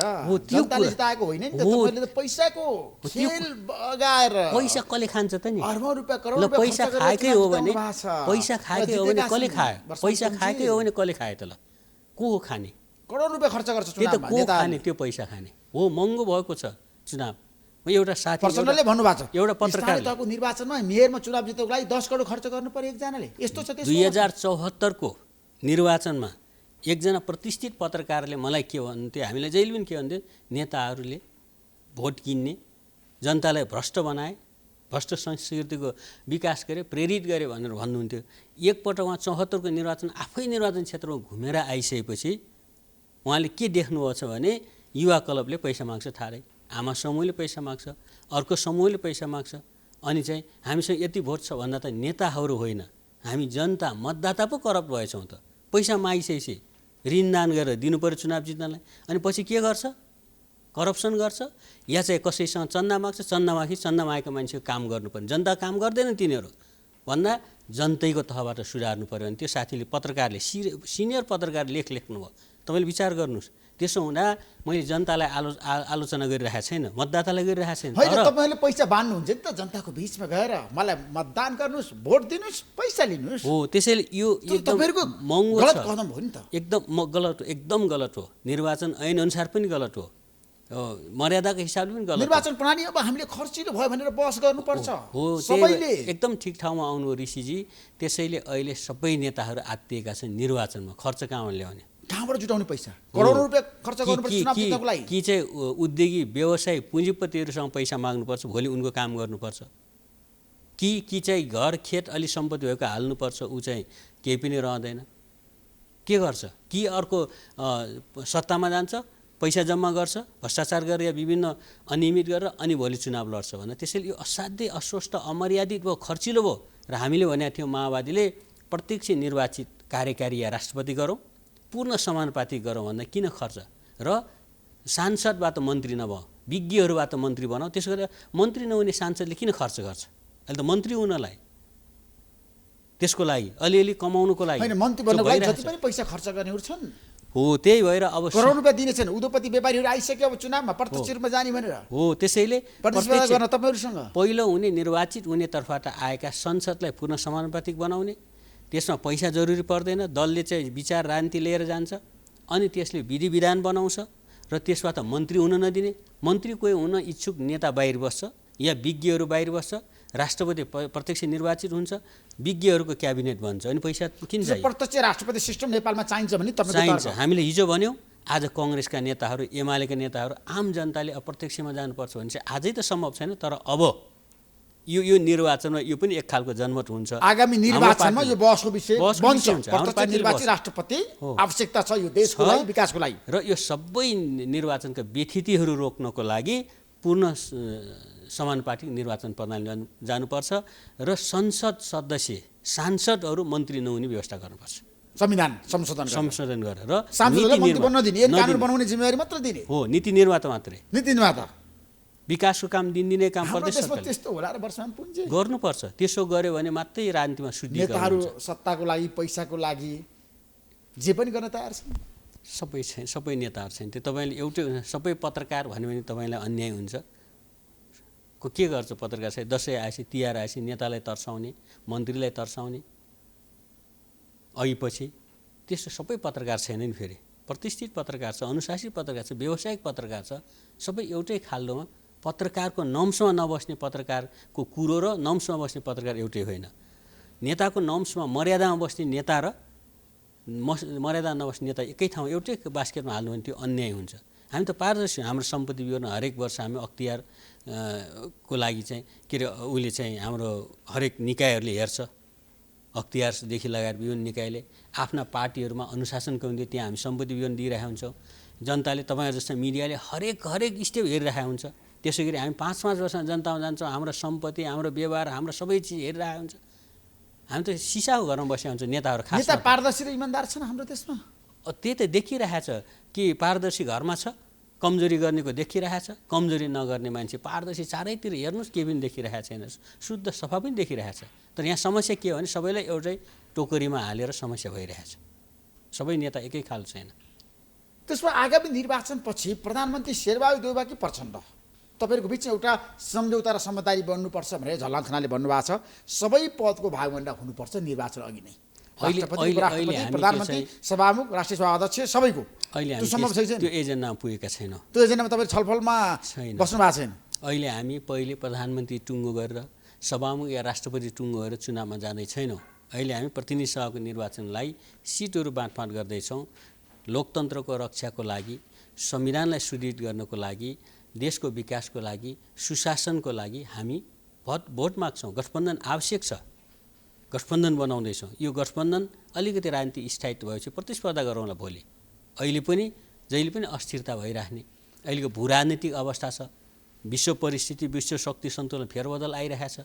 जनताले जिताएको होइन नि त तपाईले त पैसाको खेल बगाएर पैसा कसले खान्छ त नि अर्बौं रुपैयाँ करोड रुपैयाँ पैसा खाएकै हो भने कसले खायो पैसा खाएकै हो भने कसले खायो त ल को हो खाने करोड रुपैयाँ खर्च गर्छ चुनावमा नेता खाने त्यो पैसा खाने हो महँगो भएको छ चुनाव म एउटा साथी पर्सनलले भन्नुभएको छ एउटा पत्रकारले स्थानीय निर्वाचनमा मेयरमा चुनाव जित्नको लागि 10 करोड खर्च गर्नु पर्यो एकजनाले यस्तो छ त्यसो 2074 को निर्वाचनमा एकजना प्रतिष्ठित पत्रकारले मलाई के भन्थे हामीलाई जहिले पनि के भन्थे नेताहरूले भोट किन्ने जनतालाई भ्रष्ट बनाए भ्रष्ट संस्कृतिको विकास गरे, प्रेरित गरे भनेर भन्नुहुन्थ्यो। एकपल्ट उहाँ 74को निर्वाचन आफै निर्वाचन क्षेत्रमा घुमेर आइसकेपछि उहाँले के देख्नुभएको छ भने युवा क्लबले पैसा माग्छ थारै, आमा समूहले पैसा माग्छ, अर्को समूहले पैसा माग्छ, अनि चाहिँ हामीसँग यति भोट छ भन्दा त नेताहरू होइन, हामी जनता मतदाता पो करप्ट भएछौँ त। पैसा मागिसकेपछि ऋणदान गरेर दिनु पर्यो चुनाव जित्नलाई, अनि पछि के गर्छ? करप्सन गर्छ, या चाहिँ कसैसँग चन्दा माग्छ, चन्दा मागेको मान्छेको काम गर्नुपर्ने, जनता काम गर्दैन तिनीहरू भन्दा जनतैको तहबाट सुधार्नु पर्यो भने त्यो साथीले पत्रकारले सिनियर पत्रकारले लेख लेख्नुभयो। तपाईँले विचार गर्नुहोस्, त्यसो हुँदा मैले जनतालाई आलोचना गरिरहेको छैन, मतदातालाई गरिरहेको छैन। होइन, तपाईँले पैसा बाँड्नुहुन्छ नि त जनताको बिचमा गएर, मलाई मतदान गर्नुहोस्, भोट दिनुहोस्, पैसा लिनुहोस्। हो, त्यसैले यो एकदम महँगो गलत कदम हो नि त। एकदम गलत हो। निर्वाचन ऐन अनुसार पनि गलत हो, मर्यादाको हिसाबले पनि गलत। निर्वाचन प्रणाली अब हामीले खर्चिलो भयो भनेर बहस गर्नुपर्छ। हो, सबैले एकदम ठिक ठाउँमा आउनु ऋषिजी। त्यसैले अहिले सबै नेताहरू आत्तिएका छन् निर्वाचनमा। खर्च कहाँ ल्याउने, कहाँबाट जुटाउने पैसा? करोडौँ रुपियाँ खर्च गर्नुपर्छ चुनाव जित्नको लागि। कि चाहिँ उद्योगी व्यवसाय पुँजीपतिहरूसँग पैसा माग्नुपर्छ, भोलि उनको काम गर्नुपर्छ, कि चाहिँ घर खेत अलि सम्पत्ति भएको हाल्नुपर्छ, ऊ चाहिँ केही पनि रहँदैन, के गर्छ? कि अर्को सत्तामा जान्छ, पैसा जम्मा गर्छ, भ्रष्टाचार गरेर या विभिन्न अनियमित गरेर अनि भोलि चुनाव लड्छ भने। त्यसैले यो असाध्यै अस्वस्थ, अमर्यादित भयो, खर्चिलो भयो। र हामीले भनेको थियौँ माओवादीले प्रत्यक्ष निर्वाचित कार्यकारी या राष्ट्रपति गरौँ, पूर्ण समानुपातिक गरौँ भन्दा किन खर्च? र सांसदबाट मन्त्री नभए विज्ञहरूबाट मन्त्री बनाऊ। त्यसो गरेर मन्त्री नहुने सांसदले किन खर्च गर्छ? अहिले त मन्त्री हुनलाई, त्यसको लागि अलिअलि कमाउनुको लागि होइन, मन्त्री बन्नको लागि जति पनि पैसा खर्च गर्नेहरू छन्। हो, त्यही भएर अब करोड रुपियाँ दिने छैन, उद्योगपति व्यापारीहरू आइसक्यो अब चुनावमा प्रत्यक्ष रूपमा जाने भनेर। हो, त्यसैले प्रतिस्पर्धा गर्न तपाईँहरूसँग पहिलो हुने निर्वाचित हुने तर्फबाट आएका संसदलाई पूर्ण समानुपातिक बनाउने, त्यसमा पैसा जरुरी पर्दैन, दलले चाहिँ विचार राजनीति लिएर जान्छ, अनि त्यसले विधि विधान बनाउँछ र त्यसबाट मन्त्री हुन नदिने। मन्त्री कोही हुन इच्छुक नेता बाहिर बस्छ या विज्ञहरू बाहिर बस्छ, राष्ट्रपति प्रत्यक्ष निर्वाचित हुन्छ, विज्ञहरूको क्याबिनेट बन्छ, अनि पैसा किन चाहियो? प्रत्यक्ष राष्ट्रपति सिस्टम नेपालमा चाहिन्छ भने चाहिन्छ। हामीले हिजो भन्यौँ, आज कङ्ग्रेसका नेताहरू, एमालेका नेताहरू, आम जनताले अप्रत्यक्षमा जानुपर्छ भने चाहिँ आजै त सम्भव छैन। तर अब यो निर्वाचनमा यो पनि एक खालको जनमत हुन्छ। आगामी निर्वाचनमा यो बहसको विषय बन्छ। प्रत्यक्ष निर्वाचित राष्ट्रपति आवश्यकता छ यो देशको लागि, विकासको लागि। र यो सबै निर्वाचनका व्यथितिहरू रोक्नको लागि पूर्ण समानुपातिक निर्वाचन प्रणाली जानुपर्छ र संसद सदस्य, सांसदहरू मन्त्री नहुने व्यवस्था गर्नुपर्छ। संविधान संशोधन गरेर सांसदलाई मन्त्री बन्न दिने, कानुन बनाउने जिम्मेवारी मात्र दिने हो, नीति निर्माता मात्रै। नीति निर्माता विकासको काम दिनदिनै काम प्रदेश सरकारले त्यस्तो होला र वर्षमा पुँजी गर्नुपर्छ। त्यसो गर्यो भने मात्रै राजनीतिमा शुद्धिकरण हुन्छ। नेताहरू सत्ताको लागि, पैसाको लागि जे पनि गर्न तयार छन्। सबै नेताहरू छैन। त्यो तपाईँले एउटै सबै पत्रकार भन्यो भने तपाईँलाई अन्याय हुन्छ। के गर्छ पत्रकार चाहिँ? दसैँ आएपछि, तिहार आएपछि नेतालाई तर्साउने, मन्त्रीलाई तर्साउने, अघिपछि त्यस्तो सबै पत्रकार छैन नि। फेरि प्रतिष्ठित पत्रकार छ, अनुशासित पत्रकार छ, व्यावसायिक पत्रकार छ, सबै एउटै खाल्डोमा। पत्रकारको नम्समा नबस्ने पत्रकारको कुरो र नम्समा बस्ने पत्रकार एउटै होइन। नेताको नम्समा मर्यादामा बस्ने नेता र मर्यादा नबस्ने नेता एकै ठाउँ एउटै बास्केटमा हाल्नु भने त्यो अन्याय हुन्छ। हामी त पारदर्शी, हाम्रो सम्पत्ति विवरण हरेक वर्ष हामी अख्तियार को लागि चाहिँ के अरे उसले चाहिँ हाम्रो हरेक निकायहरूले हेर्छ। अख्तियारदेखि लगाएर विभिन्न निकायले आफ्ना पार्टीहरूमा अनुशासनको निम्ति त्यहाँ हामी सम्पत्ति विवरण दिइरहेका हुन्छौँ। जनताले तपाईँहरू जस्तो मिडियाले हरेक स्टेप हेरिरहेको हुन्छ। त्यसै गरी हामी 5-5 वर्षमा जनतामा जान्छौँ, हाम्रो सम्पत्ति, हाम्रो व्यवहार, हाम्रो सबै चिज हेरिरहेको हुन्छ। हामी त सिसाको घरमा बसेका हुन्छ नेताहरू। खास नेता पारदर्शी र इमान्दार छन् हाम्रो देशमा। त्यही त देखिरहेछ कि पारदर्शी घरमा छ, कमजोरी गर्नेको देखिरहेछ, कमजोरी नगर्ने मान्छे पारदर्शी चारैतिर हेर्नुहोस् केही पनि देखिरहेको छैन, शुद्ध सफा पनि देखिरहेछ। तर यहाँ समस्या के हो भने सबैलाई एउटै टोकरीमा हालेर समस्या भइरहेछ। सबै नेता एकै खाल छैन। त्यसमा आगामी निर्वाचनपछि प्रधानमन्त्री शेरबहादुर देउवा कि प्रचण्ड, तपाईँहरूको बिचमा एउटा सम्झौता र समझदारी बन्नुपर्छ भनेर झलनाथ खनालले भन्नुभएको छ। सबै पदको भागभण्डा हुनुपर्छ निर्वाचन अघि नै। प्रधानमन्त्री, सभामुख, राष्ट्रिय सभा अध्यक्ष सबैको त्यो एजेन्डामा पुगेका छैनौँ। त्यो एजेन्डामा तपाईँ छलफलमा बस्नु भएको छैन। अहिले हामी पहिले प्रधानमन्त्री टुङ्गो गरेर, सभामुख या राष्ट्रपति टुङ्गो गरेर चुनावमा जाँदै छैनौँ। अहिले हामी प्रतिनिधि सभाको निर्वाचनलाई सिटहरू बाँडफाँड गर्दैछौँ। लोकतन्त्रको रक्षाको लागि, संविधानलाई सुदृढ गर्नको लागि, देशको विकासको लागि, सुशासनको लागि हामी भोट माग्छौँ, गठबन्धन आवश्यक छ, गठबन्धन बनाउँदैछौँ, यो गठबन्धन अलिकति राजनीति स्थायित्व भएपछि प्रतिस्पर्धा गरौँला भोलि। अहिले पनि जहिले पनि अस्थिरता भइराख्ने, अहिलेको भू राजनीतिक अवस्था छ, विश्व परिस्थिति, विश्व शक्ति सन्तुलन फेरबदल आइरहेछ,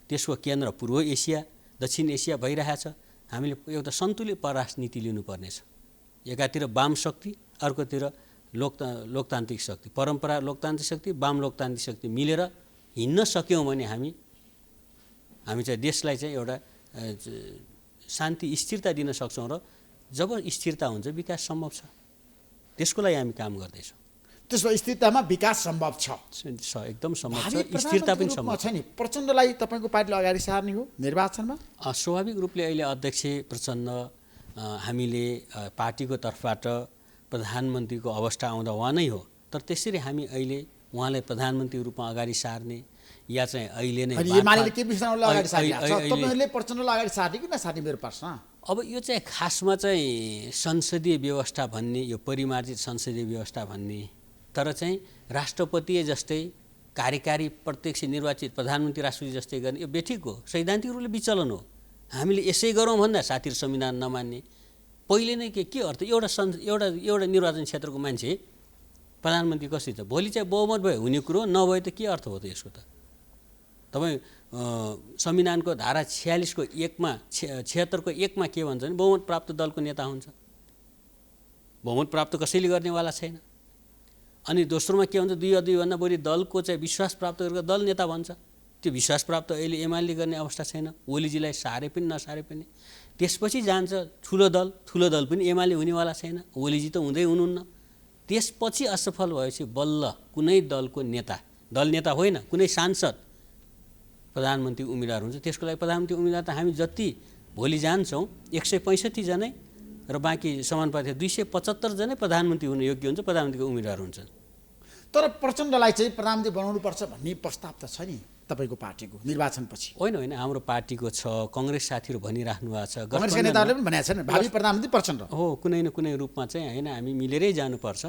त्यसको केन्द्र पूर्व एसिया, दक्षिण एसिया भइरहेछ। हामीले एउटा सन्तुलित परराष्ट्र नीति लिनुपर्नेछ। एकातिर वाम शक्ति, अर्कोतिर लोकतान्त्रिक शक्ति, परम्परा लोकतान्त्रिक शक्ति, वाम लोकतान्त्रिक शक्ति मिलेर हिँड्न सक्यौँ भने हामी चाहिँ देशलाई चाहिँ एउटा शान्ति स्थिरता दिन सक्छौँ र जब स्थिरता हुन्छ विकास सम्भव छ। त्यसको लागि हामी काम गर्दैछौँ। त्यसमा स्थिरतामा विकास सम्भव छ, एकदम सम्भव छ, स्थिरता पनि सम्भव छ नि। प्रचण्डलाई तपाईँको पार्टीले अगाडि सार्ने हो निर्वाचनमा? स्वाभाविक रूपले अहिले अध्यक्ष प्रचण्ड, हामीले पार्टीको तर्फबाट प्रधानमन्त्रीको अवस्था आउँदा उहाँ नै हो, तर त्यसरी हामी अहिले उहाँलाई प्रधानमन्त्रीको रूपमा अगाडि सार्ने या चाहिँ अहिले नै एमाले के विषयमा अगाडि सार्ने तपाईहरुले प्रचण्डलाई अगाडि सार्ने कि नसार्ने मेरो प्रश्न? अब यो चाहिँ खासमा चाहिँ संसदीय व्यवस्था भन्ने, यो परिमार्जित संसदीय व्यवस्था भन्ने, तर चाहिँ राष्ट्रपति जस्तै कार्यकारी प्रत्यक्ष निर्वाचित प्रधानमन्त्री राष्ट्रपति जस्तै गर्ने यो बेठिक हो, सैद्धान्तिक रूपले विचलन हो। हामीले यसै गरौँ भन्दा साथीहरू संविधान नमान्ने पहिले नै के अर्थ? एउटा निर्वाचन क्षेत्रको मान्छे प्रधानमन्त्री कसरी छ? भोलि चाहिँ बहुमत भयो हुने कुरो, नभए त के अर्थ हो त यसको? त तपाईँ संविधानको धारा 46 को 1 मा 76 को 1 मा के भन्छ भने बहुमत प्राप्त दलको नेता हुन्छ। बहुमत प्राप्त कसैले गर्नेवाला छैन। अनि दोस्रोमा के भन्छ, 2 अथवा 2 भन्दा बढी दलको चाहिँ विश्वास प्राप्त गरेको दल नेता भन्छ। त्यो विश्वास प्राप्त अहिले एमाले गर्ने अवस्था छैन, ओलीजीलाई सारे पनि नसारे पनि। त्यसपछि जान्छ ठुलो दल पनि एमाले हुनेवाला छैन, ओलीजी त हुँदै हुनुहुन्न। त्यसपछि असफल भएपछि बल्ल कुनै दलको नेता, दल नेता होइन, कुनै सांसद प्रधानमन्त्री उम्मेदवार हुन्छ। त्यसको लागि प्रधानमन्त्री उम्मेदवार त हामी जति भोलि जान्छौँ 165 जनै र बाँकी समानुपातिक 275 जनै प्रधानमन्त्री हुन योग्य हुन्छ, प्रधानमन्त्रीको उम्मेदवार हुन्छन्। तर प्रचण्डलाई चाहिँ प्रधानमन्त्री बनाउनुपर्छ भन्ने प्रस्ताव त छ नि तपाईँको पार्टीको निर्वाचनपछि? होइन, हाम्रो पार्टीको छ, कांग्रेस साथीहरू भनिराख्नु भएको छ, कांग्रेसका नेताहरूले पनि भनेका छन् भावी प्रधानमन्त्री प्रचण्ड हो। कुनै न कुनै रूपमा चाहिँ होइन, हामी मिलेरै जानुपर्छ,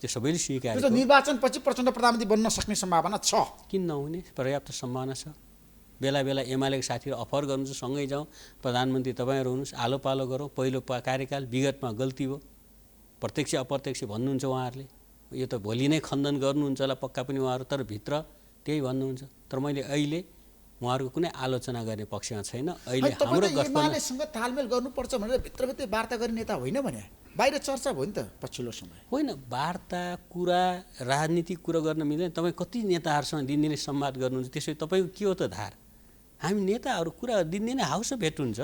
त्यो सबैले स्वीकार गर्छ। निर्वाचनपछि प्रचण्ड प्रधानमन्त्री बन्न सक्ने सम्भावना छ? किन नहुने, पर्याप्त सम्भावना छ। बेला एमालेका साथीहरू अफर गर्नुहुन्छ, सँगै जाउँ, प्रधानमन्त्री तपाईँहरू हुनुहोस्, आलो पालो गरौँ। पहिलो कार्यकाल विगतमा गल्ती हो, प्रत्यक्ष अप्रत्यक्ष भन्नुहुन्छ उहाँहरूले। यो त भोलि नै खण्डन गर्नुहुन्छ होला पक्का पनि उहाँहरू, तर भित्र त्यही भन्नुहुन्छ। तर मैले अहिले उहाँहरूको कुनै आलोचना गर्ने पक्षमा छैन। अहिले हाम्रो एमालेसँग तालमेल गर्नुपर्छ भनेर भित्रभित्रै वार्ता गर्ने नेता होइन भने बाहिर चर्चा भयो नि त पछिल्लो समय? होइन, वार्ता कुरा राजनीतिक कुरा गर्न मिल्दैन। तपाईँ कति नेताहरूसँग दिनदिनै संवाद गर्नुहुन्छ, त्यसै तपाईँको के हो त धार? हामी नेताहरू कुरा दिनदिनै हाउस भेट हुन्छ,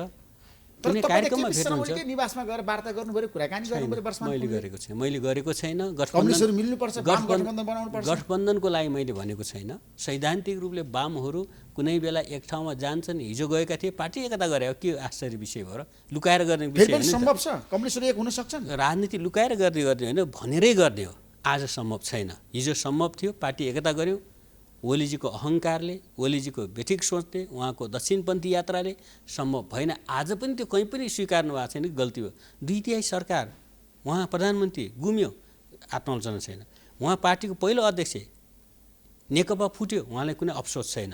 कुनै कार्यक्रममा भेट हुन्छ। निवासमा गएर वार्ता गर्नु पर्यो, कुराकानी गर्नु पर्यो। मैले गरेको छैन। गठबन्धनको लागि मैले भनेको छैन। सैद्धान्तिक रूपले वामहरू कुनै बेला एक ठाउँमा जान्छन्। हिजो गएका थिए, पार्टी एकता गरे, के आश्चर्य विषय भयो र? लुकाएर गर्ने विषय होइन। सम्भव छ कम्युनिस्टहरू एक हुन सक्छन्? राजनीति लुकाएर गर्ने होइन, भनेरै गर्ने हो। आज सम्भव छैन, हिजो सम्भव थियो। पार्टी एकता गर्यो। ओलीजीको अहङ्कारले, ओलीजीको बेठिक सोचले, उहाँको दक्षिणपन्थी यात्राले सम्भव भएन। आज पनि त्यो कहीँ पनि स्वीकार्नु भएको छैन, गल्ती भयो। 2 सरकार, उहाँ प्रधानमन्त्री गुम्यो, आत्मालोचना छैन। उहाँ पार्टीको पहिलो अध्यक्ष, नेकपा फुट्यो, उहाँलाई कुनै अफसोस छैन।